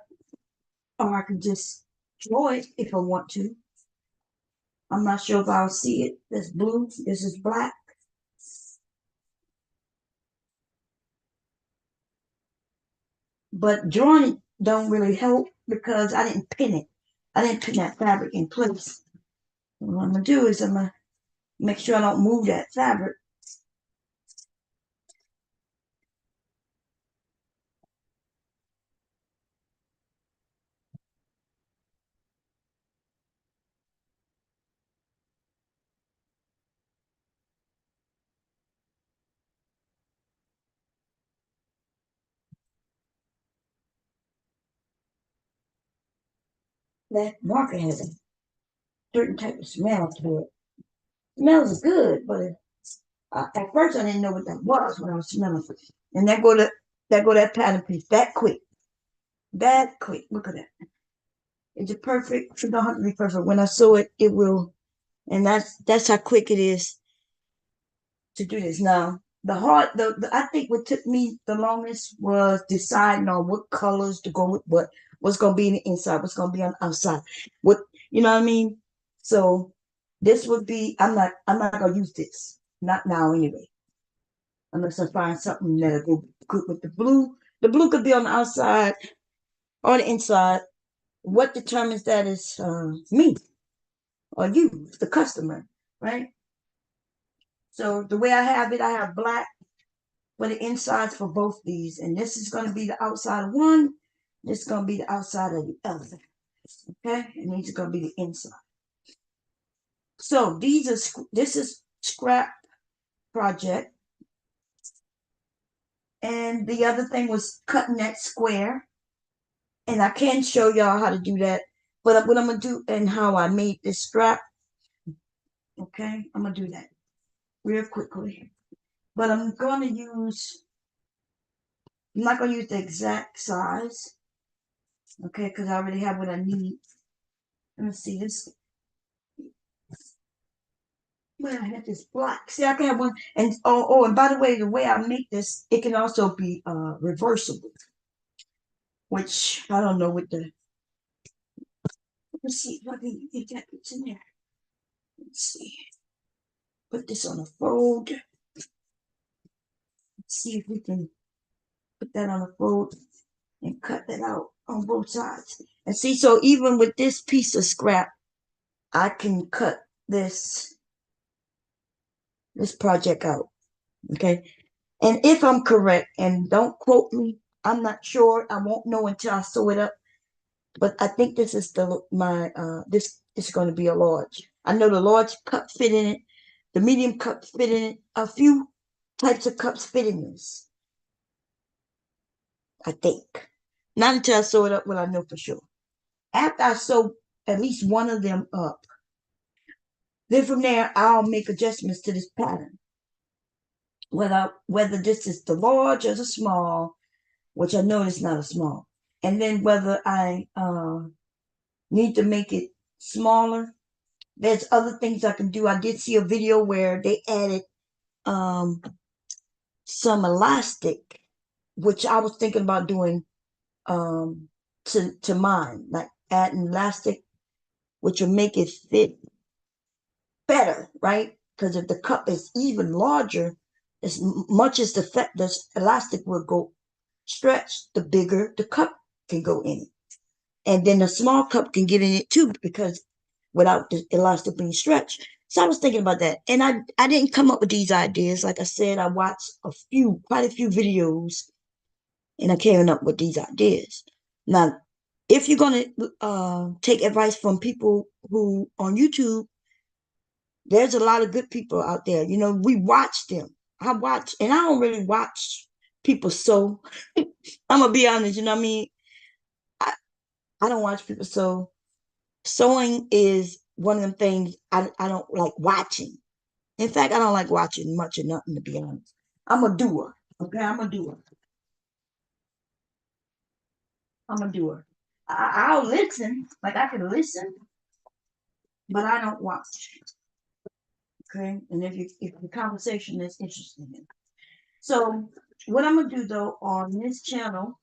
I could just draw it if I want to. I'm not sure if I'll see it. That's blue. This is black. But drawing it don't really help because I didn't pin it. I didn't pin that fabric in place. What I'm gonna do is I'm gonna make sure I don't move that fabric. That marker has a certain type of smell to it. Smells good, but at first I didn't know what that was when I was smelling it. And that pattern piece that quick. That quick. Look at that. It's a perfect. It don't have to be perfect. When I sew it, it will. And that's how quick it is to do this. Now, I think what took me the longest was deciding on what colors to go with, what's gonna be in the inside, what's gonna be on the outside. What you know what I mean? So this would be I'm not gonna use this. Not now anyway. Unless I find something that'll go good with the blue. The blue could be on the outside or the inside. What determines that is me or you, the customer, right? So the way I have it, I have black for the insides for both these. And this is going to be the outside of one. This is going to be the outside of the other. Okay? And these are going to be the inside. So this is scrap project. And the other thing was cutting that square. And I can show y'all how to do that. But what I'm going to do and how I made this strap. Okay? I'm going to do that real quickly. But I'm not going to use the exact size. Okay? Because I already have what I need. Let me see this. Well, I had this black. See, I can have one. And and by the way, the way I make this, it can also be reversible, which I don't know what the. Let's see if I can get that it's in there. Let's see. Put this on a fold. Let's see if we can put that on a fold and cut that out on both sides. And see, so even with this piece of scrap, I can cut this project out. Okay. And if I'm correct, and don't quote me, I'm not sure. I won't know until I sew it up. But I think this is this is going to be a large. I know the large cut fit in it, The medium cups fit in it. A few types of cups fit in this, I think. Not until I sew it up will I know for sure. After I sew at least one of them up, then from there I'll make adjustments to this pattern. Whether this is the large or the small, which I know it's not a small. And then whether I need to make it smaller. There's other things I can do. I did see a video where they added um, some elastic, which I was thinking about doing to mine, like adding elastic, which will make it fit better, right? Because if the cup is even larger, as much as the elastic will go stretch, the bigger the cup can go in it. And then a small cup can get in it too, because without the elastic being stretched. So I was thinking about that. And I didn't come up with these ideas. Like I said, I watched quite a few videos, and I came up with these ideas. Now, if you're gonna take advice from people who on YouTube, there's a lot of good people out there. You know, we watch them. I watch, and I don't really watch people sew. I'm gonna be honest. You know what I mean? I, I don't watch people sew. Sewing is one of them things I don't like watching. In fact, I don't like watching much or nothing, to be honest. I'm a doer. Okay, I'm a doer. I'm a doer. I'll listen, like I can listen, but I don't watch. Okay, and if the conversation is interesting. So what I'm gonna do though on this channel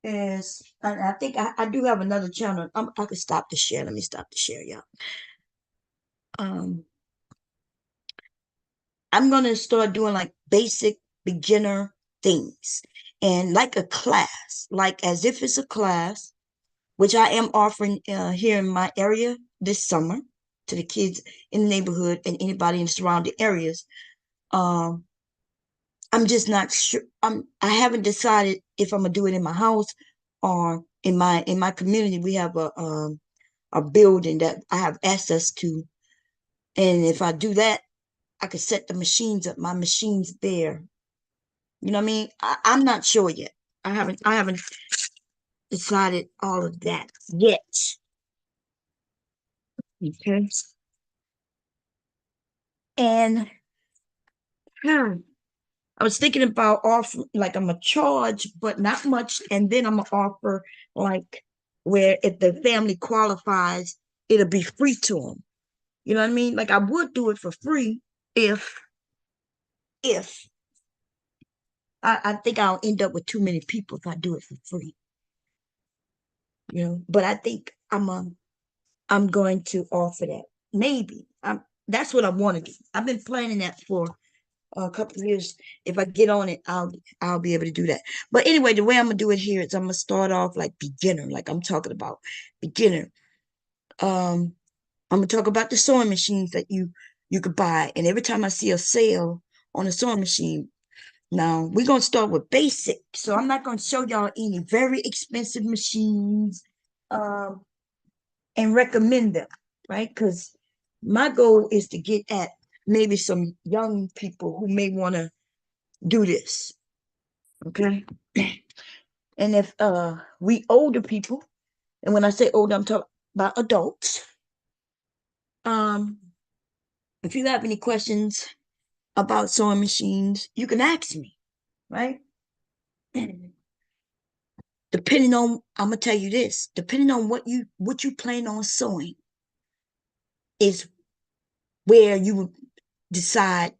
is, and I think I do have another channel. I could stop the share. Let me stop the share, y'all. Um, I'm gonna start doing like basic beginner things and like a class, like as if it's a class, which I am offering here in my area this summer to the kids in the neighborhood and anybody in the surrounding areas. Um, I'm just not sure. I haven't decided if I'm gonna do it in my house or in my community. We have a building that I have access to, and if I do that, I could set the machines up. My machines there. You know what I mean? I'm not sure yet. I haven't decided all of that yet. Okay. And hmm, I was thinking about offering like I'm a charge, but not much. And then I'm gonna offer like where if the family qualifies, it'll be free to them. You know what I mean? Like I would do it for free if I think I'll end up with too many people if I do it for free. You know, but I think I'm going to offer that. Maybe. That's what I want to do. I've been planning that for a couple of years. If I get on it, I'll be able to do that. But anyway, the way I'm gonna do it here is I'm gonna start off like beginner, like I'm talking about beginner. Um, I'm gonna talk about the sewing machines that you could buy, and every time I see a sale on a sewing machine, now we're gonna start with basic. So I'm not gonna show y'all any very expensive machines. Um, and recommend them, right? Because my goal is to get at maybe some young people who may want to do this. Okay. And if we older people, and when I say older, I'm talking about adults. Um, if you have any questions about sewing machines, you can ask me, right? Depending on, I'm gonna tell you this, depending on what you plan on sewing is where you decide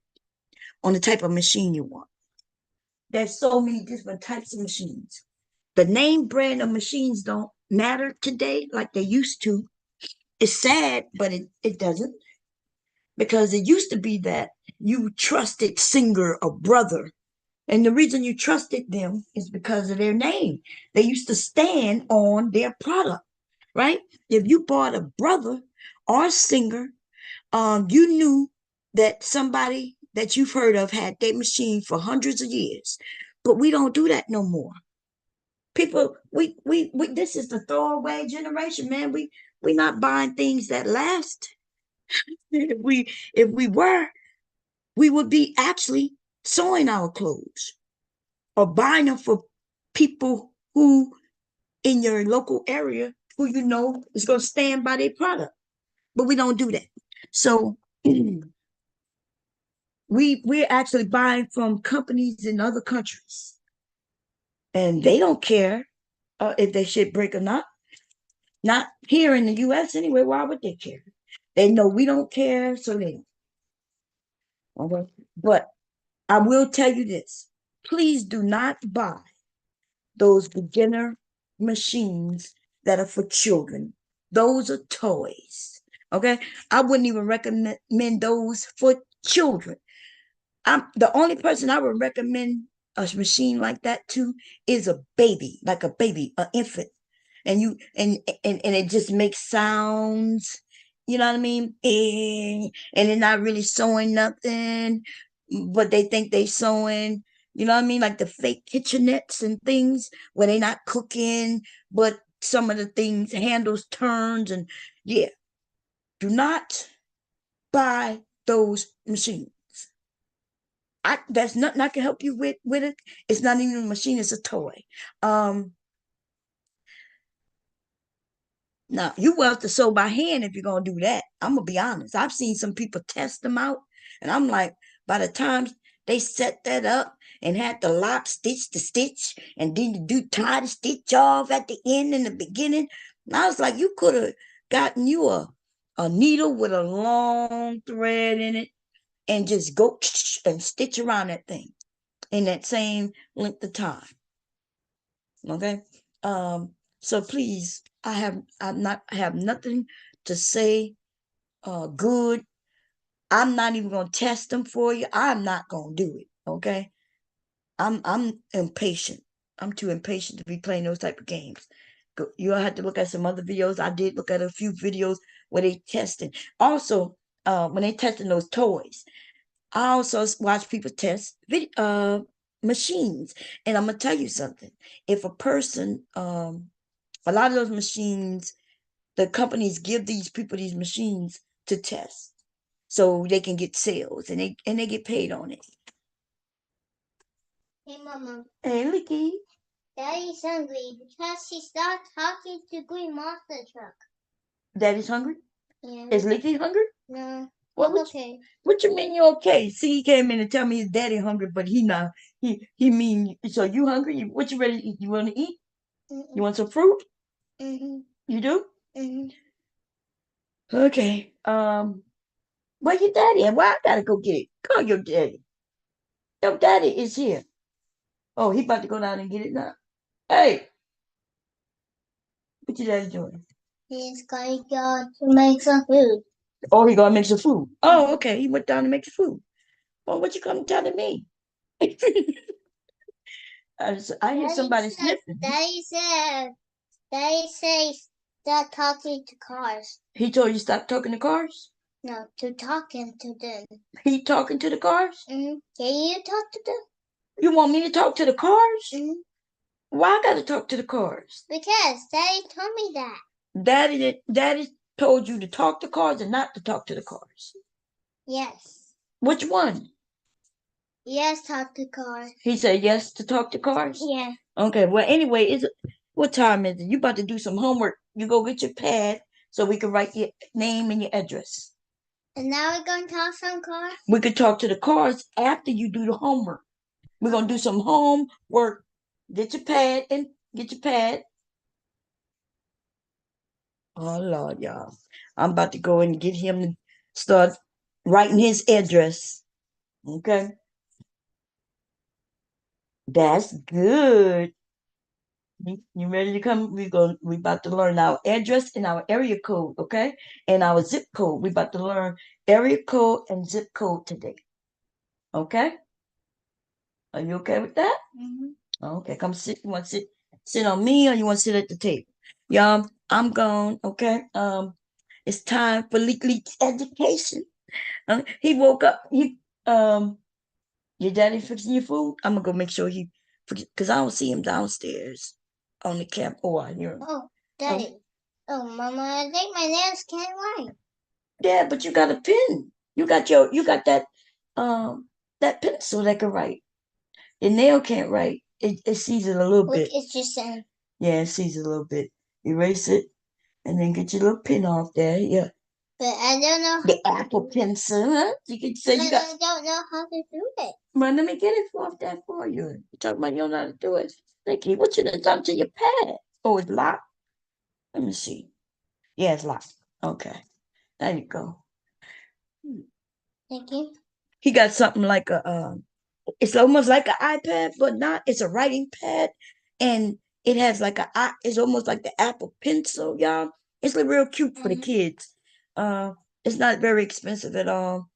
on the type of machine you want. There's so many different types of machines. The name brand of machines don't matter today like they used to. It's sad, but it doesn't. Because it used to be that you trusted Singer or Brother. And the reason you trusted them is because of their name. They used to stand on their product, right? If you bought a Brother or Singer, you knew that somebody that you've heard of had their machine for hundreds of years. But we don't do that no more. People, we this is the throwaway generation, man. We not buying things that last. If we were, we would be actually sewing our clothes or buying them for people who in your local area who you know is going to stand by their product. But we don't do that. So we're actually buying from companies in other countries, and they don't care if they shit break or not. Not here in the U.S. anyway. Why would they care? They know we don't care, so they don't. Okay. But I will tell you this: please do not buy those beginner machines that are for children. Those are toys. Okay. I wouldn't even recommend those for children. I'm the only person I would recommend a machine like that to is a baby, like a baby, an infant. And you and it just makes sounds, you know what I mean? And they're not really sewing nothing, but they think they sewing, you know what I mean? Like the fake kitchenettes and things where they're not cooking, but some of the things handles turns and yeah. Do not buy those machines. That's nothing I can help you with it. It's not even a machine, it's a toy. Um Now you will have to sew by hand if you're gonna do that. I'm gonna be honest. I've seen some people test them out, and I'm like, by the time they set that up and had to lock stitch to stitch, and then you do tie the stitch off at the end in the beginning, and I was like, you could have gotten you a needle with a long thread in it and just go and stitch around that thing in that same length of time. Okay. So please, I have nothing to say good. I'm not even gonna test them for you. I'm not gonna do it. Okay. I'm impatient. I'm too impatient to be playing those type of games. You'll have to look at some other videos. I did look at a few videos where they tested. Also, when they testing those toys, I also watch people test machines. And I'm gonna tell you something. If a person, a lot of those machines, the companies give these people these machines to test, so they can get sales and they get paid on it. Hey, Mama. Hey, Licky. Daddy's hungry because he stopped talking to Green Monster Truck. Daddy's hungry? Yeah. Is Licky hungry? No. Well, I'm okay. What you mean you okay? See, he came in and tell me his daddy hungry, but he not. He mean, so you hungry? What you ready to eat? You want to eat? Mm-mm. You want some fruit? Mm-hmm. You do? Mm-hmm. Okay. Where your daddy at? Why I gotta go get it? Call your daddy. Your daddy is here. Oh, he about to go down and get it now. Hey, what your daddy doing? He's going to make some food. Oh, he gonna make some food. Oh, okay. He went down to make the food. Well, what you come telling me? I hear somebody sniffing. Daddy says stop talking to cars. He told you stop talking to cars? No, to talking to them. He talking to the cars? Mm-hmm. Can you talk to them? You want me to talk to the cars? Mm-hmm. Why I gotta talk to the cars? Because Daddy told me that. Daddy told you to talk to cars and not to talk to the cars. Yes. Which one? Yes, talk to cars. He said yes to talk to cars? Yeah. Okay, well anyway, what time is it? You about to do some homework. You go get your pad so we can write your name and your address. And now we're going to talk some cars? We could talk to the cars after you do the homework. We're gonna do some homework. Get your pad and get your pad. Oh Lord, y'all. I'm about to go and get him to start writing his address. Okay. That's good. You ready to come? We about to learn our address and our area code, okay? And our zip code. We about to learn area code and zip code today. Okay? Are you okay with that? Mm-hmm. Okay, come sit. You want to sit on me or you want to sit at the table? Y'all, I'm gone, okay? It's time for Leak's education. He woke up. Your daddy fixing your food? I'm gonna go make sure because I don't see him downstairs on the camp. Oh, I hear him. Oh, Daddy. Oh, Mama, I think my nails can't write. Yeah, but you got a pen. You got that pencil that can write. Your nail can't write. It sees it a little Look, bit. it's just saying. Yeah, it sees it a little bit. Erase it and then get your little pen off there. Yeah. But I don't know. The Apple Pencil, huh? You can say you got. I don't know how to do it. Well, let me get it off there for you. You talking about you don't know how to do it. Nikki, what you done done to your pad? Oh, it's locked. Let me see. Yeah, it's locked. Okay. There you go. Thank you. He got something like it's almost like an iPad, but not. It's a writing pad, and it has like it's almost like the Apple Pencil, y'all. It's like real cute for the kids. Uh, it's not very expensive at all,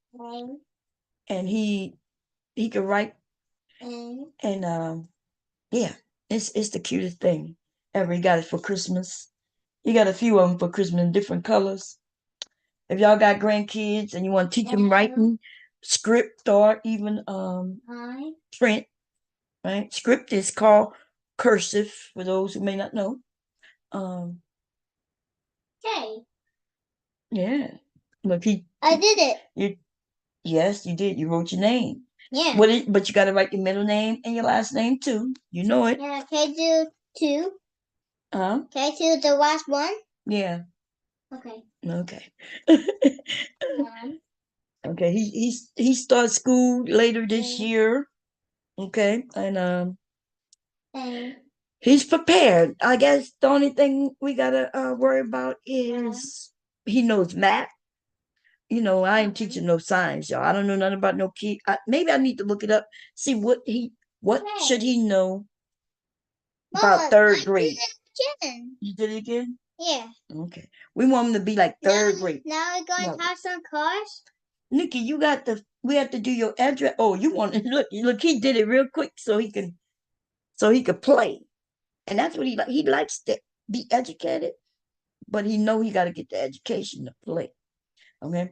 and he can write, and yeah, it's the cutest thing ever. He got it for Christmas. He got a few of them for Christmas in different colors. If y'all got grandkids and you want to teach them writing, script, or even print, right? Script is called cursive for those who may not know. Okay. Yeah. Look, I did it. Yes, you did. You wrote your name. Yeah. But you got to write your middle name and your last name too. You know it. Yeah. Can I do two? Huh? Can I do the last one? Yeah. Okay. Okay. Okay. He starts school later this year. Okay, and he's prepared. I guess the only thing we gotta worry about is he knows math. You know, I ain't teaching no science, y'all. I don't know nothing about no key. Maybe I need to look it up, see what should he know about Mom, third I grade. did it again. You did it again? Yeah. Okay. We want him to be like third grade. Now we're going to have some cars. Nikki, we have to do your address. Oh, you want look, he did it real quick so he could play. And that's what he likes to be educated, but he know he got to get the education to play. Okay,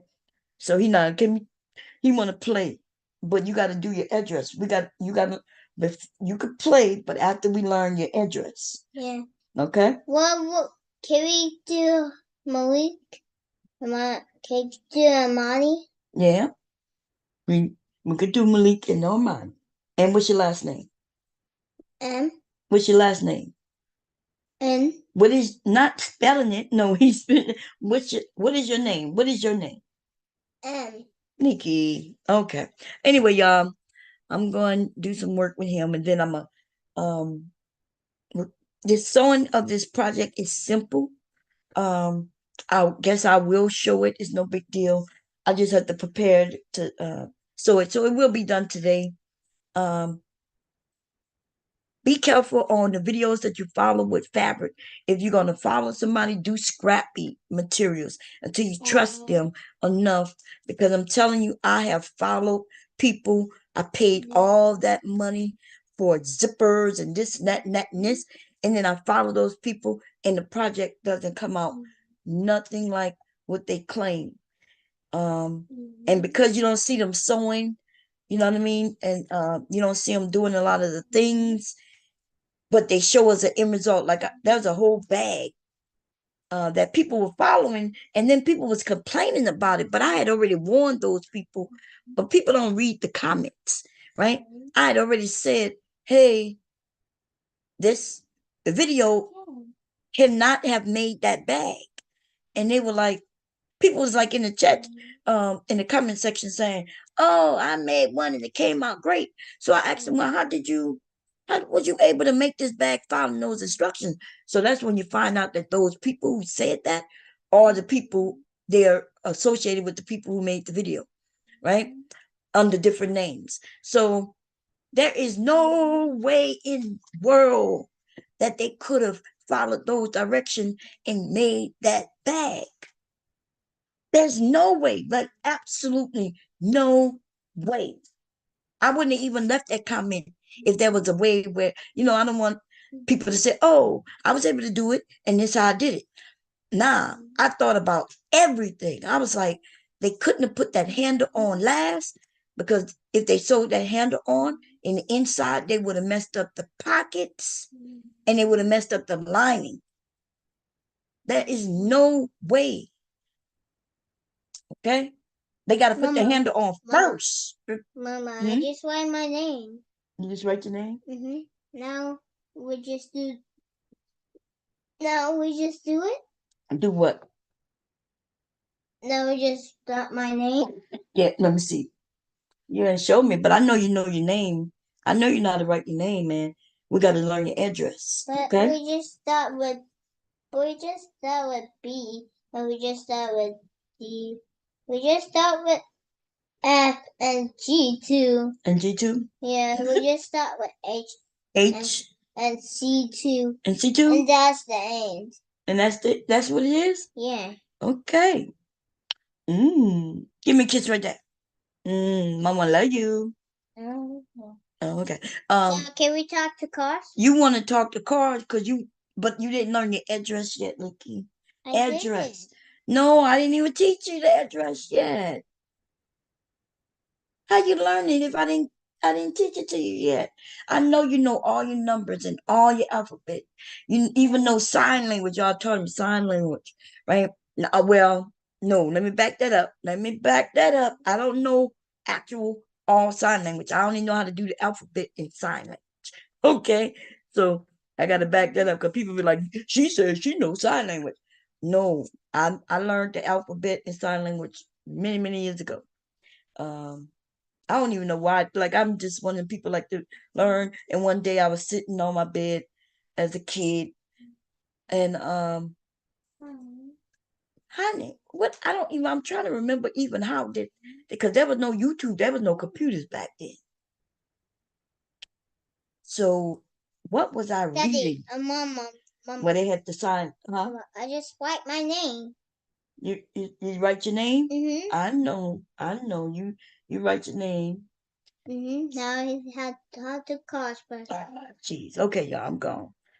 so he want to play, but you got to do your address. You could play, but after we learn your address. Yeah. Okay. Well, can we do Malik? Can we do Amani? Yeah. We could do Malik and Norman. And what's your last name? M. What's your last name? N. What is not spelling it? No, he's what is your name? What is your name? M. Nikki. Okay. Anyway, y'all, I'm going to do some work with him, and then I'm a the sewing of this project is simple. I guess I will show it. It's no big deal. I just have to prepare to sew it, so it will be done today. Um, Be careful on the videos that you follow with fabric. If you're going to follow somebody, do scrappy materials until you trust them enough. Because I'm telling you, I have followed people. I paid all that money for zippers and this and that and that and this. And then I follow those people, and the project doesn't come out nothing like what they claim. And because you don't see them sewing, you know what I mean? And you don't see them doing a lot of the things, but they show us an end result. Like there's a whole bag that people were following, and then people was complaining about it. But I had already warned those people, but people don't read the comments, right? I had already said, hey, the video cannot have made that bag. And they were like, people was like in the chat, in the comment section saying, oh, I made one and it came out great. So I asked them, well, how was you able to make this bag following those instructions? So that's when you find out that those people who said that are the people, they're associated with the people who made the video, right? Under different names. So there is no way in the world that they could have followed those directions and made that bag. There's no way, like absolutely no way. I wouldn't have even left that comment if there was a way where, I don't want people to say, oh, I was able to do it and this how I did it. Nah, I thought about everything. I was like, they couldn't have put that handle on last, because if they sewed that handle on in the inside, they would have messed up the pockets and they would have messed up the lining. There is no way. Okay? They got to put the Mama, handle on Mama. first. Mama, I Hmm? just write my name. You just write your name? Now we just do. Now we just do it. Do what? Now we just got my name. Yeah, let me see. You ain't show me, but I know your name. I know you know how to write your name, man. We got to learn your address. But Okay? we just start with. We just start with B, and we just start with D. We just start with F and G too. And G2? Yeah, we just start with H H and C too. and C2? And that's the end. And that's what it is? Yeah. Okay. Give me a kiss right there. Mama love you. Oh. Oh, okay. So can we talk to cars? You want to talk to cars but you didn't learn your address yet, Lucky. Address. No, I didn't even teach you the address yet. How you learn it if I didn't teach it to you yet? I know you know all your numbers and all your alphabet. You even know sign language. Y'all taught me sign language, right? Well, no, let me back that up. I don't know actual all sign language. I only know how to do the alphabet in sign language. Okay, so I gotta back that up because people be like, she says she knows sign language. No, I learned the alphabet and sign language many years ago. I don't even know why. Like I'm just one of the people like to learn. And one day I was sitting on my bed as a kid, and honey, what I don't even. I'm trying to remember even how did because there was no YouTube, there was no computers back then. So what was I reading? Mama. Where they had to sign, huh? Mama, I just write my name. You write your name? Mm-hmm. I know. You write your name. Now I had to talk to cars first. Jeez. Okay, y'all, I'm gone.